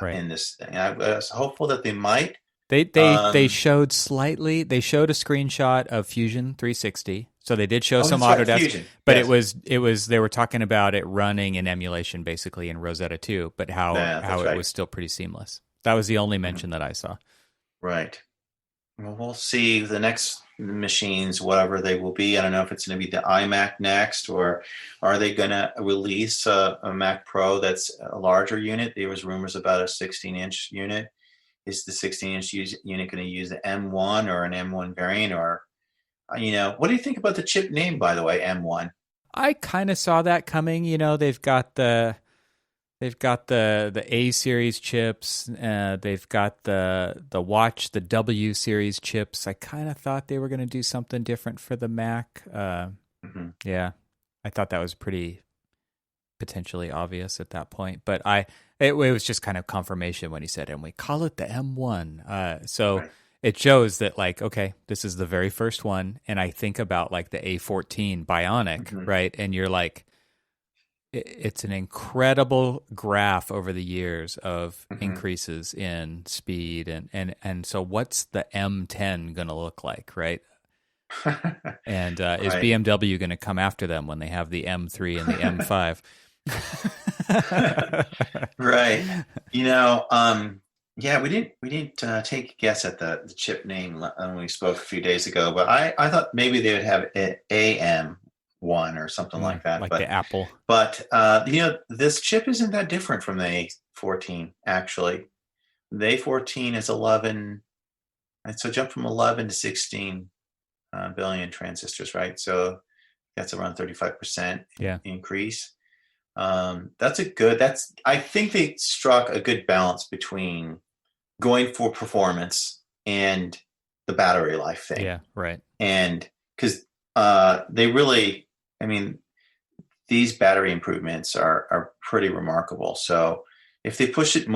in this thing. I was hopeful that they might. They showed slightly. They showed a screenshot of Fusion 360. So they did show some Autodesk, but it was they were talking about it running in emulation basically in Rosetta 2, but how it was still pretty seamless. That was the only mention that I saw. Right. Well, we'll see the next machines, whatever they will be. I don't know if it's going to be the iMac next, or are they going to release a Mac Pro that's a larger unit? There was rumors about a 16-inch unit. Is the 16-inch unit going to use the M1 or an M1 variant? Or, what do you think about the chip name, by the way, M1? I kind of saw that coming. They've got the They've got the A series chips. They've got the watch, the W series chips. I kind of thought they were going to do something different for the Mac. Yeah, I thought that was pretty potentially obvious at that point. But it was just kind of confirmation when he said, and we call it the M1. So it shows that, like, okay, this is the very first one. And I think about like the A14 Bionic, right? And you're like, it's an incredible graph over the years of increases in speed. And so what's the M10 going to look like, right? And is BMW going to come after them when they have the M3 and the M5? Right. Yeah, we didn't take a guess at the chip name when we spoke a few days ago, but I thought maybe they would have AM1 or something like that. Like the Apple. But this chip isn't that different from the A14, actually. The A14 is 11, so it jumped from 11 to 16 billion transistors, right? So that's around 35% increase. I think they struck a good balance between going for performance and the battery life thing. Yeah, right. And because they really, these battery improvements are pretty remarkable. So if they pushed it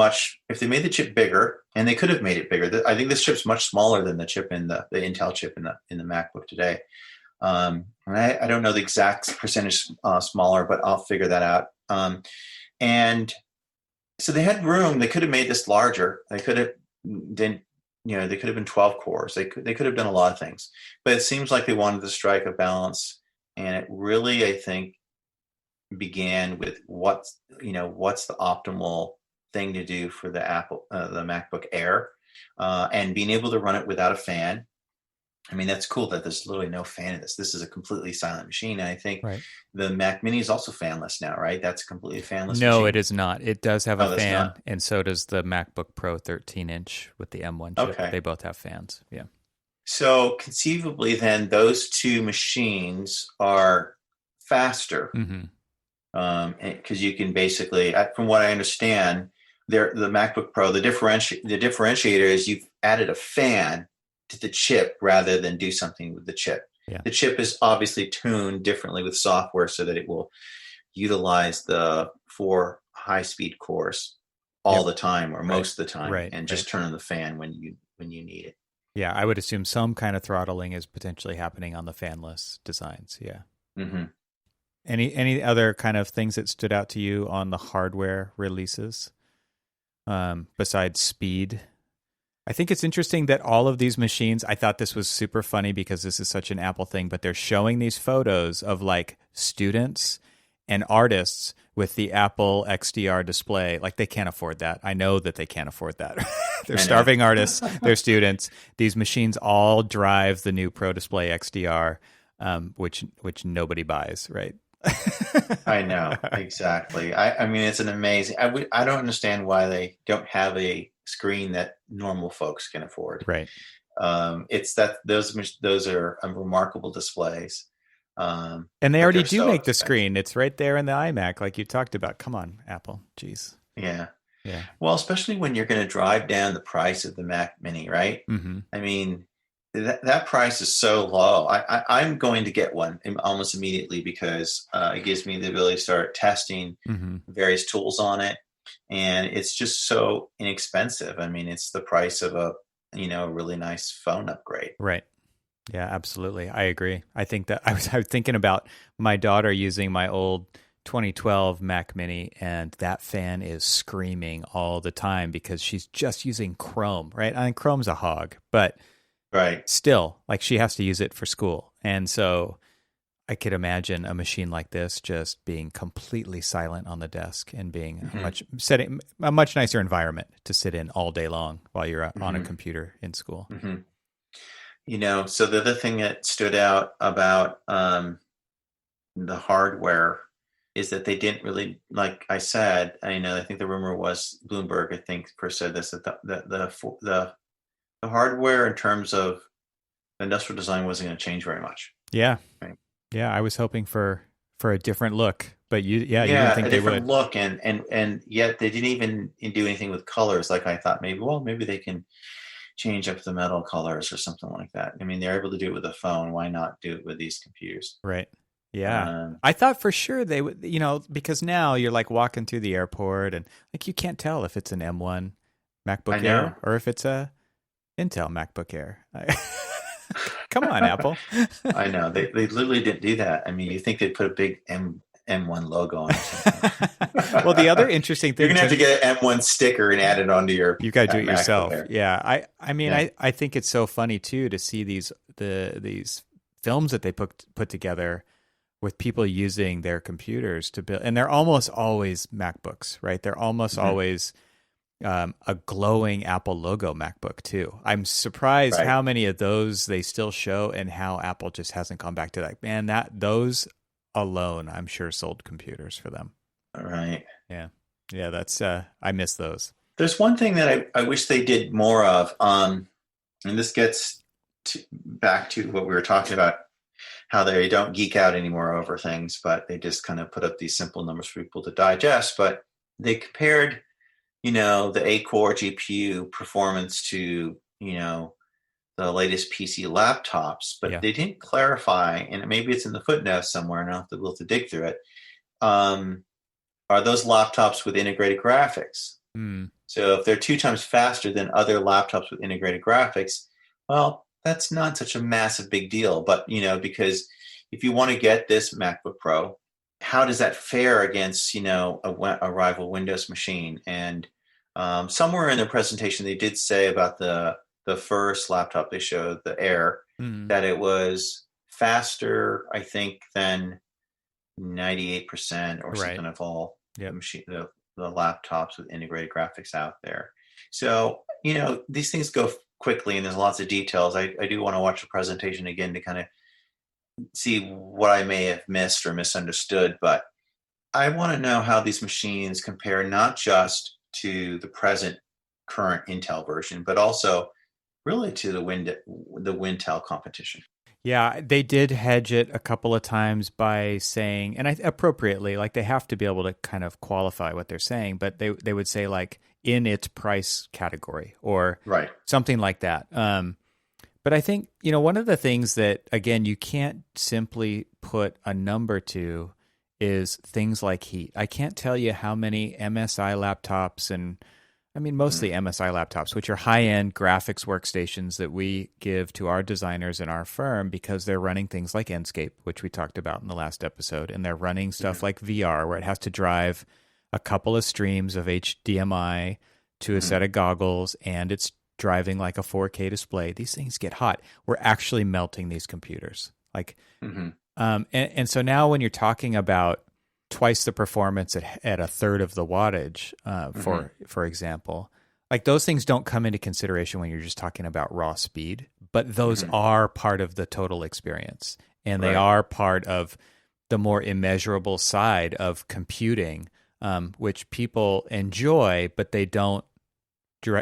if they made the chip bigger, and they could have made it bigger, I think this chip's much smaller than the chip in the Intel chip in the MacBook today. I don't know the exact percentage smaller, but I'll figure that out. And so they had room. They could have made this larger. They could have they could have been 12 cores. They could have done a lot of things, but it seems like they wanted to strike a balance. And it really, I think, began with what's the optimal thing to do for the MacBook Air, and being able to run it without a fan. That's cool that there's literally no fan in this. This is a completely silent machine. And I think the Mac Mini is also fanless now, right? That's a completely fanless machine. No, it is not. It does have a fan, and so does the MacBook Pro 13-inch with the M1 chip. Okay. They both have fans, yeah. So conceivably then, those two machines are faster. Because you can basically, from what I understand, the MacBook Pro, the differentiator is you've added a fan to the chip rather than do something with the chip. Yeah. The chip is obviously tuned differently with software so that it will utilize the 4 high-speed cores all the time, or most of the time, and just turn on the fan when you need it. Yeah, I would assume some kind of throttling is potentially happening on the fanless designs. Yeah. Any other kind of things that stood out to you on the hardware releases besides speed? I think it's interesting that all of these machines, I thought this was super funny because this is such an Apple thing, but they're showing these photos of like students and artists with the Apple XDR display. Like, they can't afford that. I know that they can't afford that. They're starving artists, they're students. These machines all drive the new Pro Display XDR, which nobody buys, right? I know, exactly. It's an amazing. I don't understand why they don't have a screen that normal folks can afford. Right. It's that those are remarkable displays. And they already do make the screen. It's right there in the iMac, like you talked about. Come on, Apple. Jeez. Yeah. Well, especially when you're going to drive down the price of the Mac Mini, right? That price is so low. I'm going to get one almost immediately because it gives me the ability to start testing various tools on it, and it's just so inexpensive. It's the price of a really nice phone upgrade. Right. Yeah, absolutely. I agree. I think that I was thinking about my daughter using my old 2012 Mac Mini, and that fan is screaming all the time because she's just using Chrome, right? Chrome's a hog, but still, like, she has to use it for school. And so I could imagine a machine like this just being completely silent on the desk and being a much nicer environment to sit in all day long while you're on a computer in school. So the other thing that stood out about the hardware is that they didn't really, like I said, I think the rumor was Bloomberg, I think, first said this, that the hardware in terms of industrial design wasn't going to change very much. Yeah. Right. Yeah, I was hoping for for a different look. But you didn't Yeah, think a they different would. look, and yet they didn't even do anything with colors. Like I thought, maybe they can change up the metal colors or something like that. I mean, they're able to do it with a phone. Why not do it with these computers? Right. Yeah. Um, I thought for sure they would, because now you're like walking through the airport and like you can't tell if it's an M1 I MacBook know. Air or if it's a Intel MacBook Air. Come on, Apple. I know. They literally didn't do that. I mean, you think they'd put a big M1 logo on or something. Well, the other interesting You're thing gonna have to to get an M1 sticker and add it onto your you got to do it MacBook yourself. Air. Yeah. I mean, Yeah. I think it's so funny too to see these films that they put together with people using their computers to build, and they're almost always MacBooks, right? They're almost Mhm. always a glowing Apple logo MacBook too. I'm surprised Right. how many of those they still show and how Apple just hasn't gone back to that. Man, those alone, I'm sure sold computers for them. All right. Yeah. Yeah, that's I miss those. There's one thing that I wish they did more of, and this gets back to what we were talking about, how they don't geek out anymore over things, but they just kind of put up these simple numbers for people to digest. But they compared, the 8-core GPU performance to, the latest PC laptops, but Yeah. they didn't clarify, and maybe it's in the footnotes somewhere, and I'll have to be able to dig through it. Um, are those laptops with integrated graphics? Mm, So if they're 2 times faster than other laptops with integrated graphics, well, that's not such a massive big deal. But, because if you want to get this MacBook Pro, how does that fare against, a rival Windows machine? And somewhere in their presentation, they did say about the first laptop they showed, the Air, mm, that it was faster, I think, than 98% or right. something of all Yep. the laptops with integrated graphics out there. So, these things go quickly and there's lots of details. I do want to watch the presentation again to kind of see what I may have missed or misunderstood, but I want to know how these machines compare not just to the present current Intel version, but also really to the Wintel competition. Yeah, they did hedge it a couple of times by saying, and appropriately, like they have to be able to kind of qualify what they're saying, but they would say like in its price category or Right. something like that. But I think, one of the things that, again, you can't simply put a number to is things like heat. I can't tell you how many MSI laptops and I mean, mostly MSI laptops, which are high-end graphics workstations that we give to our designers in our firm because they're running things like Enscape, which we talked about in the last episode, and they're running stuff like VR, where it has to drive a couple of streams of HDMI to a set of goggles, and it's driving like a 4K display. These things get hot. We're actually melting these computers. And so now when you're talking about twice the performance at a third of the wattage, for example, like those things don't come into consideration when you're just talking about raw speed, but those are part of the total experience, and they are part of the more immeasurable side of computing, which people enjoy, but they don't.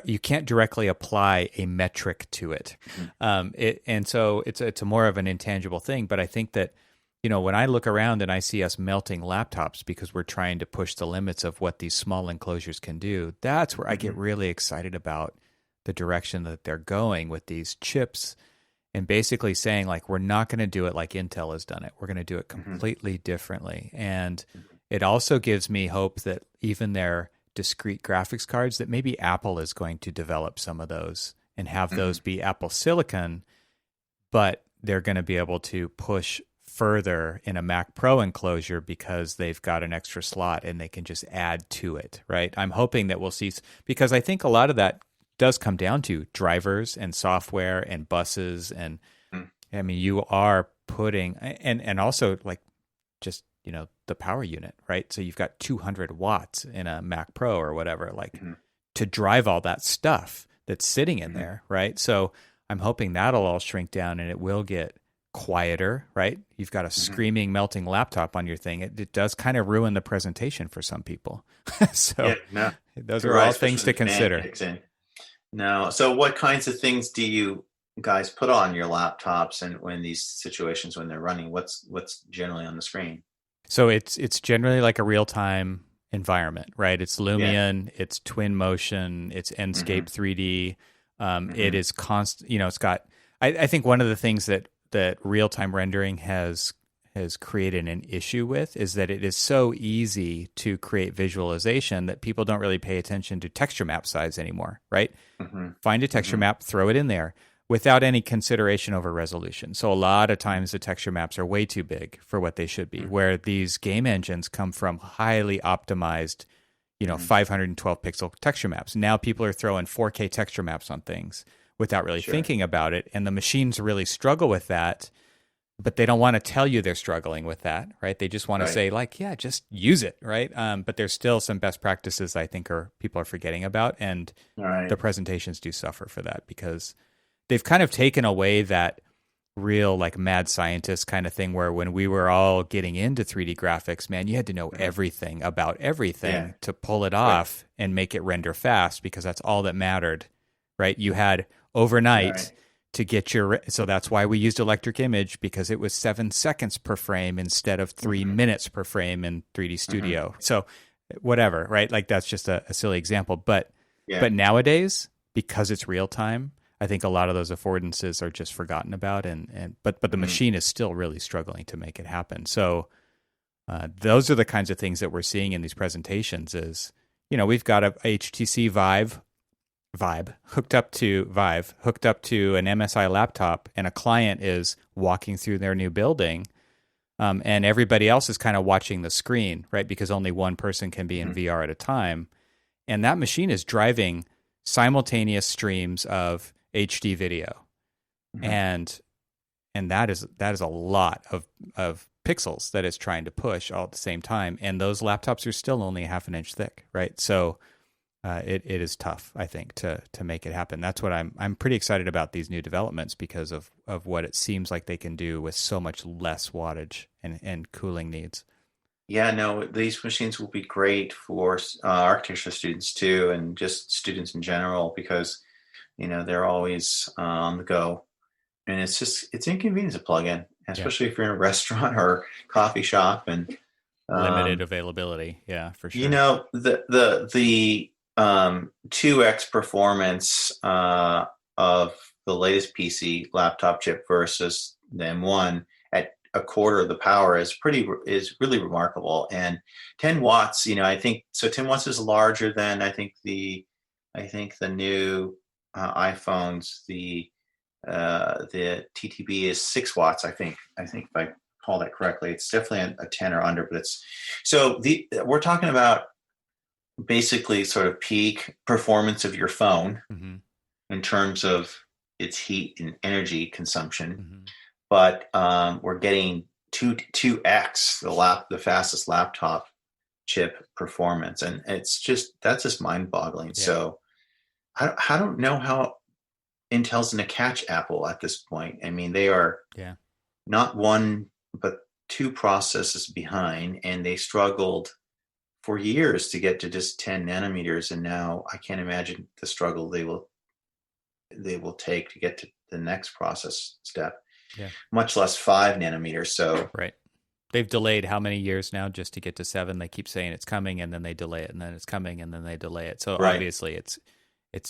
You can't directly apply a metric to it, and so it's a more of an intangible thing. But I think that when I look around and I see us melting laptops because we're trying to push the limits of what these small enclosures can do, that's where I get really excited about the direction that they're going with these chips, and basically saying like we're not going to do it like Intel has done it. We're going to do it completely differently, and it also gives me hope that even their discrete graphics cards, that maybe Apple is going to develop some of those and have those be Apple Silicon, but they're going to be able to push further in a Mac Pro enclosure because they've got an extra slot and they can just add to it, right? I'm hoping that we'll see, because I think a lot of that does come down to drivers and software and buses, and I mean, you are putting, and also like just the power unit, right? So you've got 200 watts in a Mac Pro or whatever, like to drive all that stuff that's sitting in there, right? So I'm hoping that'll all shrink down and it will get quieter, right? You've got a screaming, melting laptop on your thing. It does kind of ruin the presentation for some people. So those are all things to consider. No. So what kinds of things do you guys put on your laptops and when these situations when they're running? What's generally on the screen? So it's generally like a real-time environment, right? It's Yeah. Lumion, it's Twin Motion, it's Enscape 3D. It is constant, it's got, I think one of the things that real-time rendering has created an issue with is that it is so easy to create visualization that people don't really pay attention to texture map size anymore, right? Find a texture map, throw it in there without any consideration over resolution. So a lot of times the texture maps are way too big for what they should be, where these game engines come from highly optimized, 512 pixel texture maps. Now people are throwing 4K texture maps on things without really thinking about it. And the machines really struggle with that, but they don't want to tell you they're struggling with that, right? They just want to say like, yeah, just use it, right? But there's still some best practices I think people are forgetting about. And the presentations do suffer for that because they've kind of taken away that real like mad scientist kind of thing where when we were all getting into 3D graphics, man, you had to know everything about everything to pull it off and make it render fast because that's all that mattered, right? You had overnight to get so that's why we used electric image because it was 7 seconds per frame instead of 3 minutes per frame in 3D Studio. So whatever, right? Like that's just a silly example. But nowadays, because it's real time, I think a lot of those affordances are just forgotten about, but the machine is still really struggling to make it happen. So those are the kinds of things that we're seeing in these presentations. Is we've got a HTC Vive hooked up to an MSI laptop, and a client is walking through their new building, and everybody else is kind of watching the screen, right? Because only one person can be in VR at a time, and that machine is driving simultaneous streams of HD video, and that is a lot of pixels that it's trying to push all at the same time, and those laptops are still only half an inch thick, right? So it is tough, I think, to make it happen. That's what I'm pretty excited about these new developments because of what it seems like they can do with so much less wattage and cooling needs. Yeah, no, these machines will be great for architecture students too, and just students in general because they're always on the go, and it's inconvenient to plug in, especially if you're in a restaurant or coffee shop and limited availability. Yeah, for sure. The 2x performance of the latest PC laptop chip versus the M1 at a quarter of the power is really remarkable. And 10 watts, I think so. 10 watts is larger than I think the new iPhones. The TTB is 6 watts. I think if I call that correctly, it's definitely a 10 or under. But we're talking about basically sort of peak performance of your phone in terms of its heat and energy consumption, but we're getting 2x the fastest laptop chip performance, and that's just mind-boggling. Yeah. So I don't know how Intel's going to catch Apple at this point. I mean, they are not one but two processes behind, and they struggled for years to get to just 10 nanometers, and now I can't imagine the struggle they will take to get to the next process step, much less 5 nanometers. So they've delayed how many years now just to get to 7? They keep saying it's coming, and then they delay it, and then it's coming, and then they delay it. So obviously it's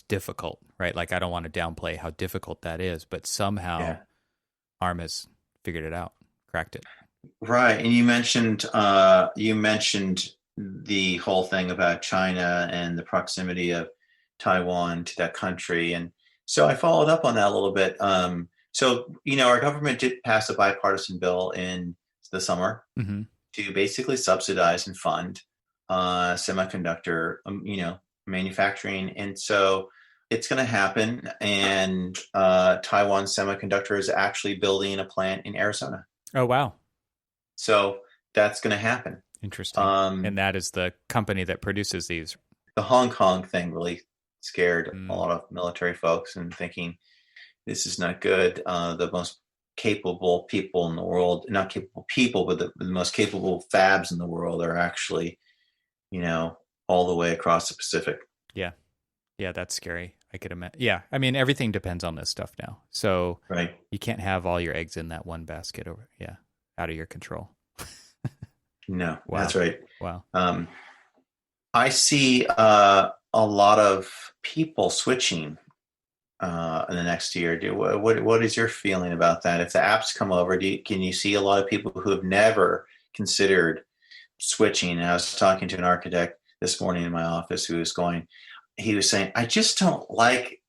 difficult, right? Like I don't want to downplay how difficult that is, but somehow ARM has figured it out, cracked it. Right, and you mentioned the whole thing about China and the proximity of Taiwan to that country. And so I followed up on that a little bit. So, our government did pass a bipartisan bill in the summer to basically subsidize and fund semiconductor, manufacturing. And so it's going to happen. And Taiwan Semiconductor is actually building a plant in Arizona. Oh, wow. So that's going to happen. Interesting. And that is the company that produces these. The Hong Kong thing really scared a lot of military folks and thinking this is not good. The most capable people in the world, not capable people, but the most capable fabs in the world are actually, all the way across the Pacific. Yeah. Yeah, that's scary. I could imagine. Yeah. I mean, everything depends on this stuff now. So you can't have all your eggs in that one basket out of your control. No, that's Wow. right. Wow. Um, I see a lot of people switching in the next year. What is your feeling about that? If the apps come over, can you see a lot of people who have never considered switching? And I was talking to an architect this morning in my office he was saying, I just don't like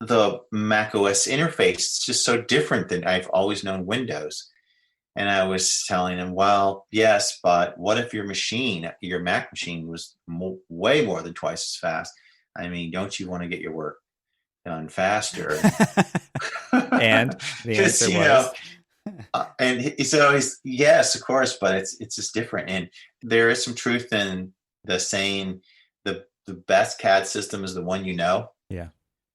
the Mac OS interface. It's just so different than I've always known Windows. And I was telling him, well, yes, but what if your Mac machine was way more than twice as fast? I mean, don't you want to get your work done faster? And the Just, answer was, so he's, yes, of course, but it's just different. And there is some truth in the saying, the best CAD system is the one you know. yeah,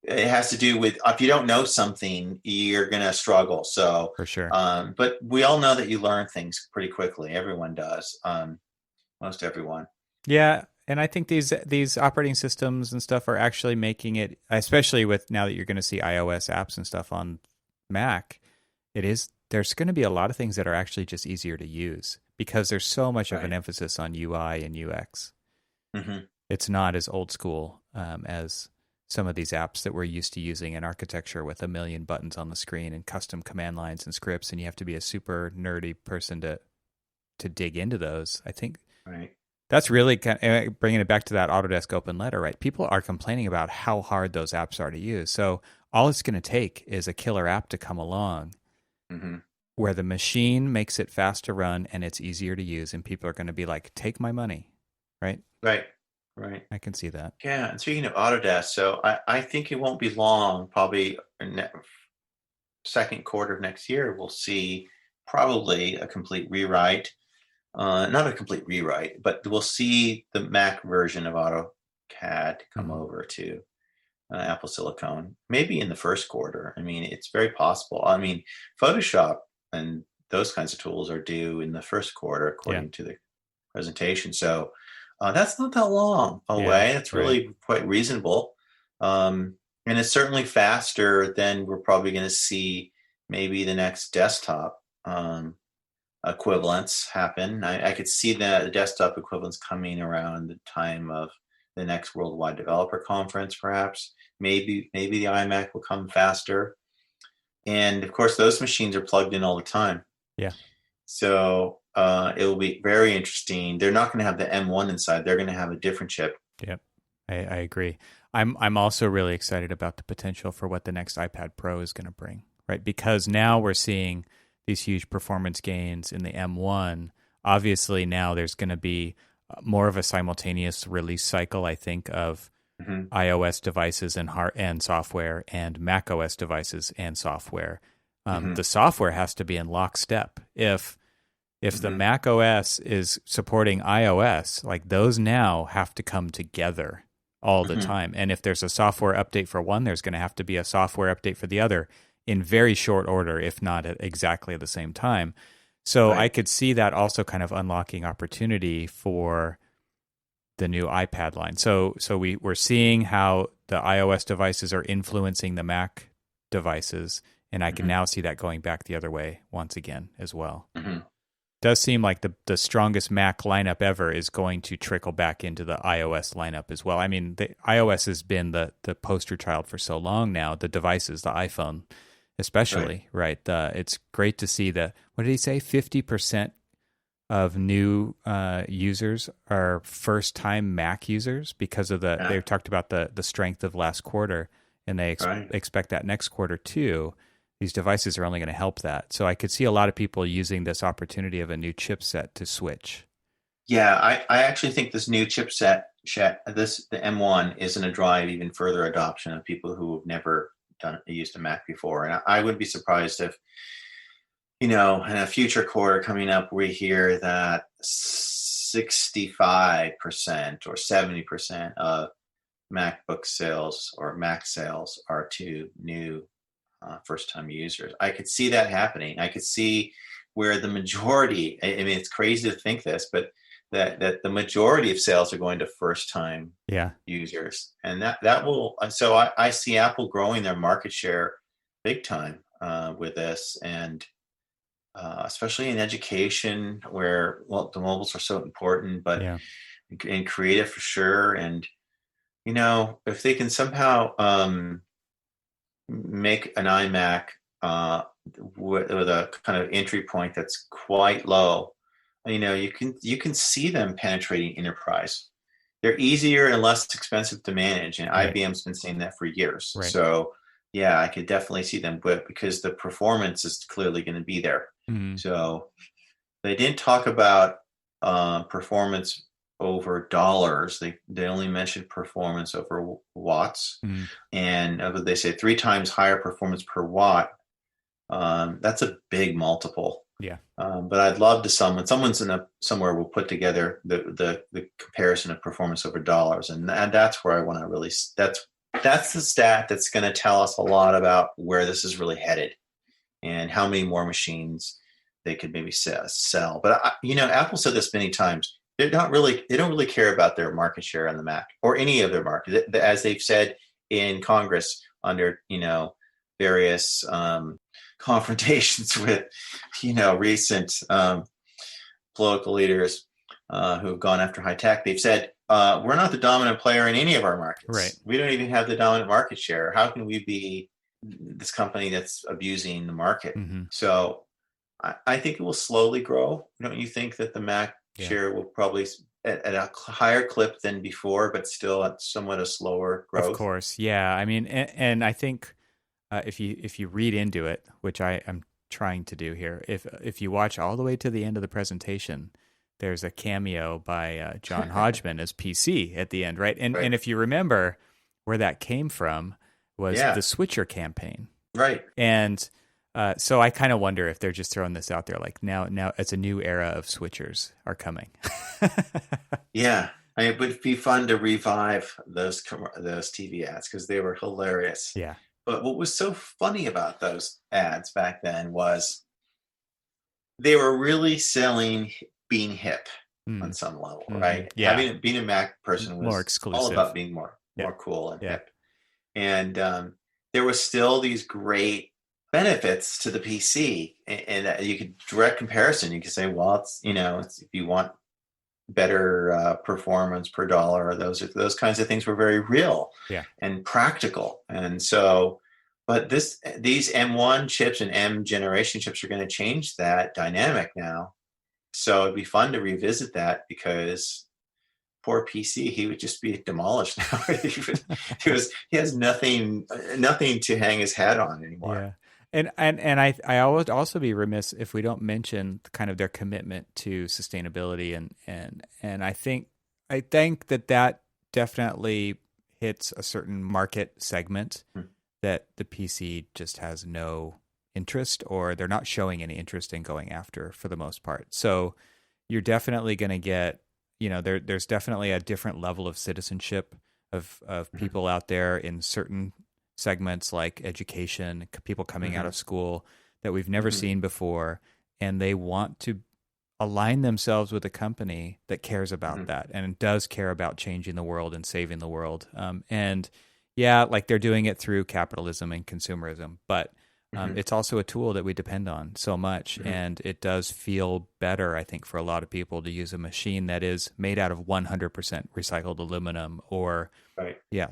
It has to do with, if you don't know something, you're going to struggle. So, for sure. but we all know that you learn things pretty quickly. Everyone does. Most everyone. Yeah, and I think these operating systems and stuff are actually making it, especially with now that you're going to see iOS apps and stuff on Mac, there's going to be a lot of things that are actually just easier to use because there's so much of an emphasis on UI and UX. Mm-hmm. It's not as old school as some of these apps that we're used to using in architecture with a million buttons on the screen and custom command lines and scripts, and you have to be a super nerdy person to dig into those. I think that's really bringing it back to that Autodesk open letter, right? People are complaining about how hard those apps are to use. So all it's going to take is a killer app to come along where the machine makes it fast to run and it's easier to use, and people are going to be like, take my money, right? Right. I can see that. Yeah, and speaking of Autodesk, so I think it won't be long, probably second quarter of next year, we'll see probably a complete rewrite. Not a complete rewrite, but we'll see the Mac version of AutoCAD come over to Apple Silicon, maybe in the first quarter. I mean, it's very possible. I mean, Photoshop and those kinds of tools are due in the first quarter, according to the presentation. So that's not that long away. That's really quite reasonable. And it's certainly faster than we're probably going to see maybe the next desktop equivalents happen. I could see the desktop equivalents coming around the time of the next Worldwide Developer Conference, perhaps. Maybe the iMac will come faster. And of course, those machines are plugged in all the time. Yeah. So it will be very interesting. They're not going to have the M1 inside. They're going to have a different chip. Yep, I agree. I'm also really excited about the potential for what the next iPad Pro is going to bring, right? Because now we're seeing these huge performance gains in the M1. Obviously, now there's going to be more of a simultaneous release cycle, I think, of iOS devices and software and Mac OS devices and software. The software has to be in lockstep. If the Mac OS is supporting iOS, like those now have to come together all the time. And if there's a software update for one, there's going to have to be a software update for the other in very short order, if not at exactly the same time. So I could see that also kind of unlocking opportunity for the new iPad line. So we're seeing how the iOS devices are influencing the Mac devices, and I can now see that going back the other way once again as well. Does seem like the strongest Mac lineup ever is going to trickle back into the iOS lineup as well. I mean, the iOS has been the poster child for so long now, the devices, the iPhone especially, right? It's great to see what did he say? 50% of new users are first-time Mac users because of they talked about the strength of last quarter, and they expect that next quarter too. These devices are only going to help that. So I could see a lot of people using this opportunity of a new chipset to switch. Yeah, I actually think this new chipset, the M1, is going to drive even further adoption of people who have never used a Mac before. And I would be surprised if, in a future quarter coming up, we hear that 65% or 70% of MacBook sales or Mac sales are to new first-time users. I could see that happening. I could see where the majority, I mean, it's crazy to think this, but that the majority of sales are going to first-time users. And that will, so I see Apple growing their market share big time with this. And especially in education where, well, the mobiles are so important, but Yeah. in creative for sure. And, if they can somehow make an iMac with a kind of entry point that's quite low, you can see them penetrating enterprise. They're easier and less expensive to manage, and Right. IBM's been saying that for years. Right. So yeah, I could definitely see them, but because the performance is clearly going to be there. Mm-hmm. So they didn't talk about performance over dollars. They only mentioned performance over watts, Mm-hmm. and they say 3 times higher performance per watt. That's a big multiple. Yeah. But I'd love to someone's somewhere will put together the comparison of performance over dollars, and that's where I want to really. That's the stat that's going to tell us a lot about where this is really headed, and how many more machines they could maybe sell. But Apple said this many times. They don't really care about their market share on the Mac or any of their market, as they've said in Congress under various confrontations with recent political leaders who have gone after high tech. They've said we're not the dominant player in any of our markets. Right. We don't even have the dominant market share. How can we be this company that's abusing the market? Mm-hmm. So I think it will slowly grow. Don't you think that the Mac share will probably at a higher clip than before, but still at somewhat a slower growth? Of course. Yeah. I mean, and I think if you read into it, which I am trying to do here, if you watch all the way to the end of the presentation, there's a cameo by John Hodgman as PC at the end, right? And if you remember where that came from was the Switcher campaign, right? And so I kind of wonder if they're just throwing this out there, like now it's a new era of switchers are coming. Yeah, it would be fun to revive those TV ads because they were hilarious. Yeah. But what was so funny about those ads back then was they were really selling being hip on some level, right? Yeah. Being a Mac person was more exclusive. all about being more cool and hip. And there was still these great benefits to the PC, and you could direct comparison. You could say, well, it's if you want better performance per dollar, those kinds of things were very real and practical. And so, but these M1 chips and M generation chips are going to change that dynamic now. So it'd be fun to revisit that because poor PC, he would just be demolished now. He has nothing to hang his hat on anymore. Yeah. And I would also be remiss if we don't mention kind of their commitment to sustainability and I think that definitely hits a certain market segment that the PC just has no interest, or they're not showing any interest in going after for the most part. So you're definitely going to get, there's definitely a different level of citizenship of people out there in certain segments like education, people coming out of school that we've never seen before, and they want to align themselves with a company that cares about that and does care about changing the world and saving the world. And like they're doing it through capitalism and consumerism, but it's also a tool that we depend on so much, and it does feel better, I think, for a lot of people to use a machine that is made out of 100% recycled aluminum, or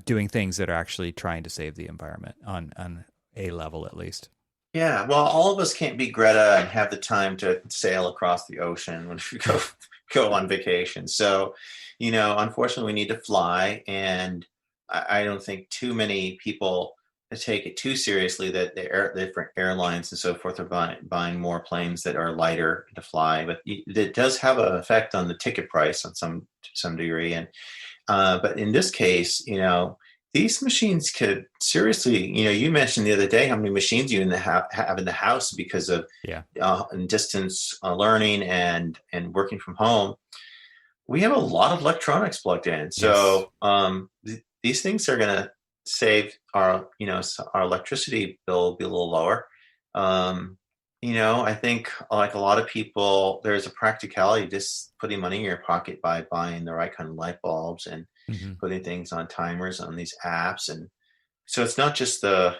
doing things that are actually trying to save the environment on a level at least. Yeah, well, all of us can't be Greta and have the time to sail across the ocean when we go on vacation. So, unfortunately, we need to fly, and I don't think too many people take it too seriously that the different airlines and so forth are buying more planes that are lighter to fly. But it does have an effect on the ticket price on to some degree. And but in this case, these machines could seriously, you mentioned the other day how many machines you have in the house because of distance learning and working from home. We have a lot of electronics plugged in. So these things are going to save our electricity bill will be a little lower. I think like a lot of people, there's a practicality just putting money in your pocket by buying the right kind of light bulbs and putting things on timers on these apps. And so it's not just the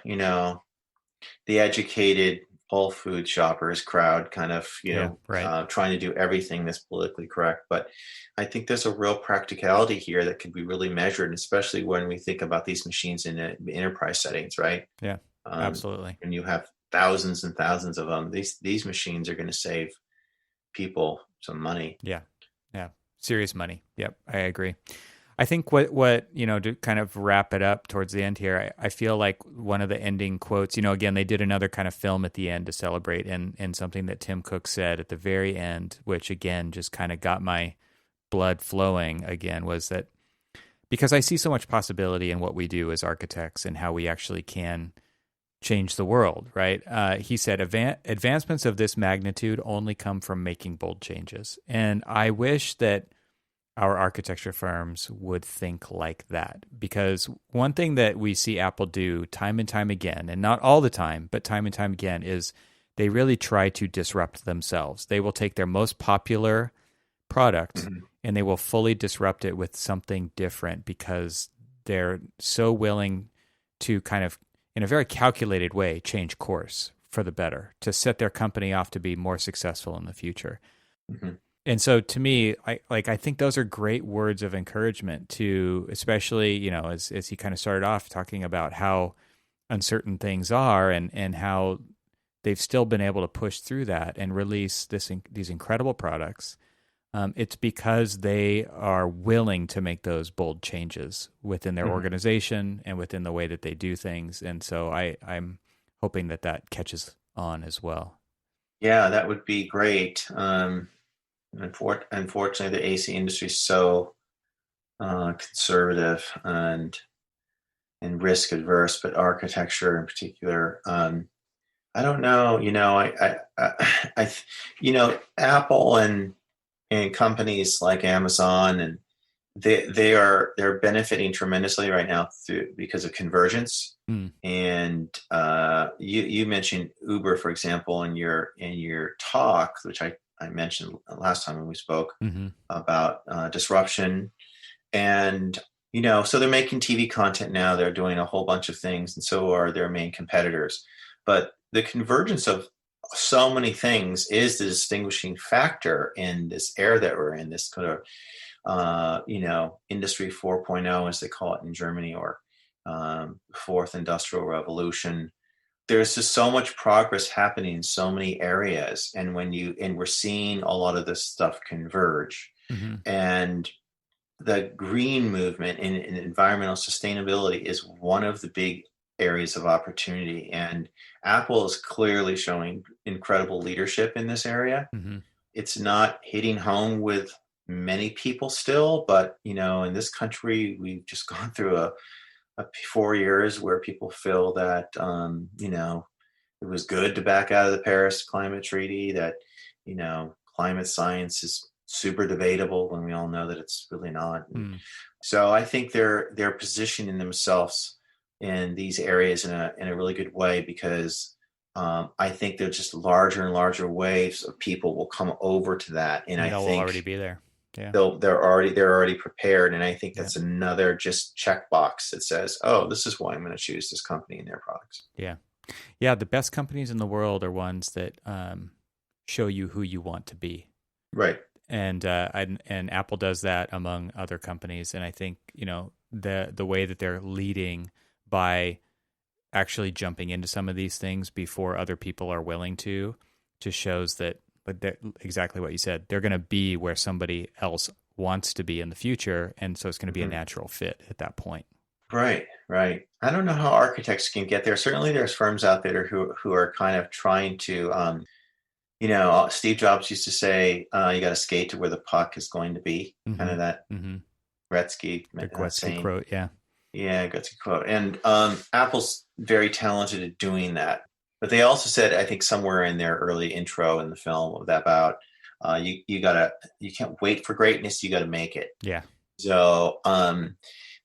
educated Whole Food shoppers crowd kind of, Yeah, right. trying to do everything that's politically correct. But I think there's a real practicality here that could be really measured, and especially when we think about these machines in enterprise settings, right? Yeah, Um, absolutely. and you have thousands and thousands of them. These machines are going to save people some money. Yeah. Yeah. Serious money. Yep. I agree. I think to kind of wrap it up towards the end here, I feel like one of the ending quotes, again, they did another kind of film at the end to celebrate, and something that Tim Cook said at the very end, which again just kind of got my blood flowing again, was that because I see so much possibility in what we do as architects and how we actually can change the world, right? He said, advancements of this magnitude only come from making bold changes. And I wish that our architecture firms would think like that, because one thing that we see Apple do time and time again, and not all the time, but time and time again, is they really try to disrupt themselves. They will take their most popular product Mhm. and they will fully disrupt it with something different, because they're so willing to kind of, in a very calculated way, change course for the better, to set their company off to be more successful in the future. Mhm. And so to me, I think those are great words of encouragement to, especially, as he kind of started off talking about how uncertain things are, and how they've still been able to push through that and release these incredible products. It's because they are willing to make those bold changes within their Mhm. organization and within the way that they do things. And so I'm hoping that catches on as well. Yeah, that would be great. Unfortunately, the AC industry is so conservative and risk adverse, but architecture in particular. I don't know. Apple and companies like Amazon, and they're benefiting tremendously right now because of convergence. Mm. And you mentioned Uber, for example, in your talk, which I mentioned last time when we spoke Mm-hmm. about disruption. And so they're making TV content now. They're doing a whole bunch of things, and so are their main competitors. But the convergence of so many things is the distinguishing factor in this era that we're in, this kind of industry 4.0, as they call it in Germany, or fourth industrial revolution. There's just so much progress happening in so many areas, and we're seeing a lot of this stuff converge. Mm-hmm. And the green movement in environmental sustainability is one of the big areas of opportunity, and Apple is clearly showing incredible leadership in this area. Mm-hmm. It's not hitting home with many people still, but in this country, we've just gone through a 4 years where people feel that it was good to back out of the Paris Climate Treaty, that climate science is super debatable when we all know that it's really not. Mm. So I think they're positioning themselves in these areas in a really good way, because I think there's just larger and larger waves of people will come over to that, and And I they'll think already be there. Yeah. they're already prepared, and I think Yeah. that's another just checkbox that says, oh, this is why I'm going to choose this company and their products. Yeah. Yeah. The best companies in the world are ones that show you who you want to be. Right. And Apple does that among other companies. And I think, the way that they're leading by actually jumping into some of these things before other people are willing to, just shows that, exactly what you said, they're going to be where somebody else wants to be in the future. And so it's going to be a Mhm. natural fit at that point. Right, right. I don't know how architects can get there. Certainly, there's firms out there who are kind of trying to. Steve Jobs used to say, "You got to skate to where the puck is going to be." Kind Mm-hmm. of that Mm-hmm. Gretzky The Gretzky saying. quote. Yeah. Yeah, Gretzky quote. And Apple's very talented at doing that. But they also said, I think somewhere in their early intro in the film, about you can't wait for greatness. You got to make it. Yeah. So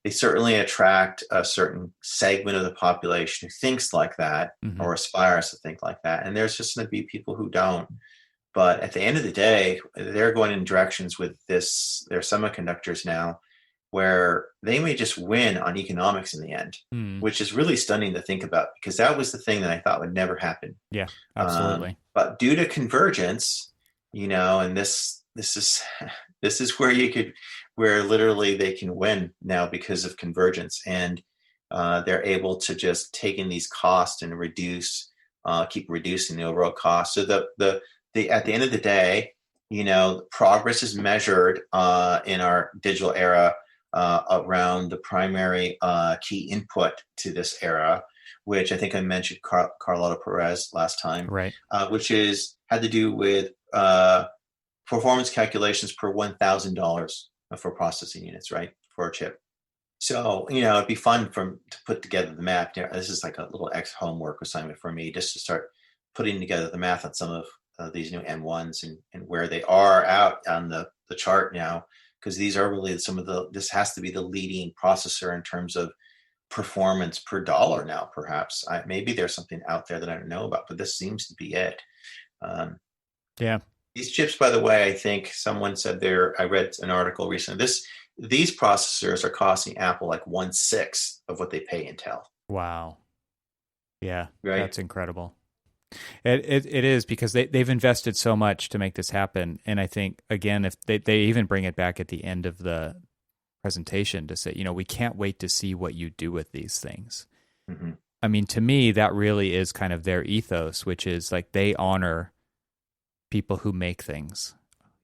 they certainly attract a certain segment of the population who thinks like that, Mm-hmm. or aspires to think like that. And there's just going to be people who don't. But at the end of the day, they're going in directions with their semiconductors now where they may just win on economics in the end, which is really stunning to think about, because that was the thing that I thought would never happen. Yeah, absolutely. But due to convergence, and this is where literally they can win now because of convergence, and they're able to just take in these costs and keep reducing the overall cost. So the at the end of the day, progress is measured in our digital era around the primary key input to this era, which I think I mentioned Carlota Perez last time, right? Which had to do with performance calculations per $1,000 for processing units, right, for a chip. So, it'd be fun to put together the math. This is like a little homework assignment for me, just to start putting together the math on some of these new M1s and where they are out on the chart now, because these are really this has to be the leading processor in terms of performance per dollar now, perhaps. Maybe there's something out there that I don't know about, but this seems to be it. Yeah. These chips, by the way, I think someone said I read an article recently, these processors are costing Apple like 1/6 of what they pay Intel. Wow. Yeah, right? That's incredible. It is, because they've invested so much to make this happen. And I think, again, if they even bring it back at the end of the presentation to say, we can't wait to see what you do with these things. Mm-hmm. I mean, to me, that really is kind of their ethos, which is like they honor people who make things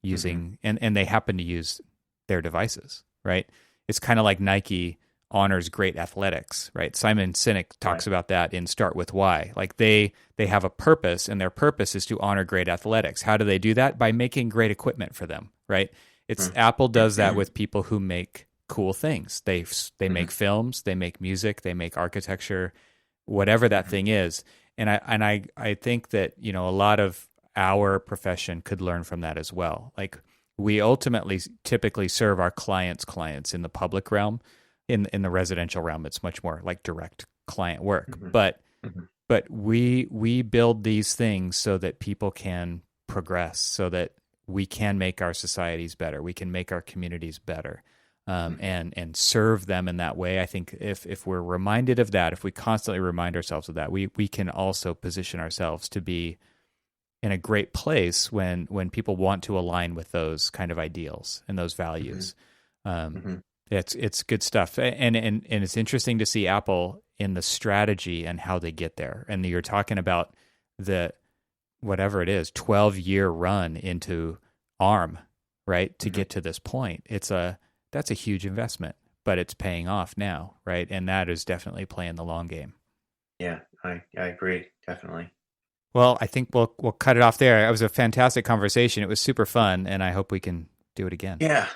using, and they happen to use their devices, right? It's kind of like Nike honors great athletics, right? Simon Sinek talks about that in Start With Why. Like they have a purpose, and their purpose is to honor great athletics. How do they do that? By making great equipment for them, right? Apple does that with people who make cool things. They make films, they make music, they make architecture, whatever that thing is. And I think that, a lot of our profession could learn from that as well. Like, we ultimately typically serve our clients in the public realm. In the residential realm, it's much more like direct client work. But we build these things so that people can progress, so that we can make our societies better, we can make our communities better, and serve them in that way. I think if we're reminded of that, if we constantly remind ourselves of that, we can also position ourselves to be in a great place when people want to align with those kind of ideals and those values. It's good stuff, and it's interesting to see Apple in the strategy and how they get there. And you're talking about the whatever it is, 12-year run into ARM, right, to get to this point. That's a huge investment, but it's paying off now, right? And that is definitely playing the long game. Yeah, I agree, definitely. Well, I think we'll cut it off there. It was a fantastic conversation. It was super fun, and I hope we can do it again. Yeah.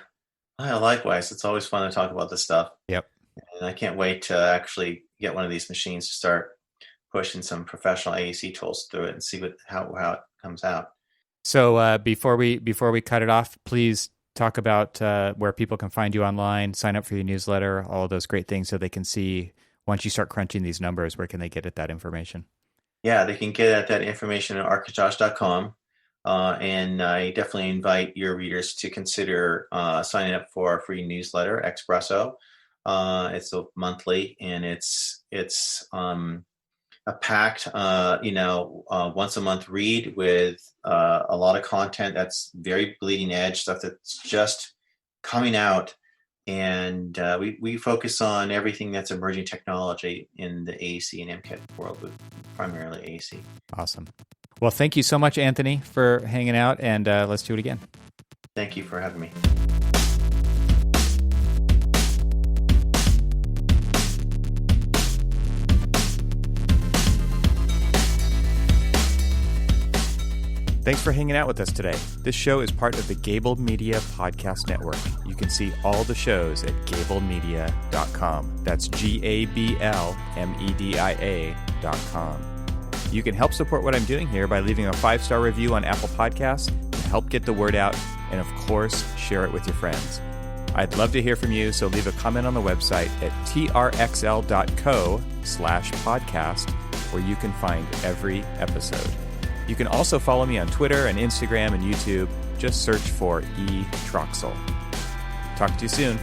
Likewise. It's always fun to talk about this stuff. Yep. And I can't wait to actually get one of these machines to start pushing some professional AEC tools through it and see how it comes out. So before we cut it off, please talk about where people can find you online, sign up for your newsletter, all of those great things, so they can see once you start crunching these numbers, where can they get at that information? Yeah, they can get at that information at architosh.com. And I definitely invite your readers to consider signing up for our free newsletter, Expresso. It's a monthly, and it's a packed, once a month read with a lot of content that's very bleeding edge stuff that's just coming out. And we focus on everything that's emerging technology in the AEC and MCAT world, but primarily AEC. Awesome. Well, thank you so much, Anthony, for hanging out, and let's do it again. Thank you for having me. Thanks for hanging out with us today. This show is part of the Gable Media Podcast Network. You can see all the shows at gablemedia.com. That's GABLMEDIA.com. You can help support what I'm doing here by leaving a 5-star review on Apple Podcasts to help get the word out, and of course, share it with your friends. I'd love to hear from you, so leave a comment on the website at trxl.co/podcast, where you can find every episode. You can also follow me on Twitter and Instagram and YouTube. Just search for eTroxel. Talk to you soon.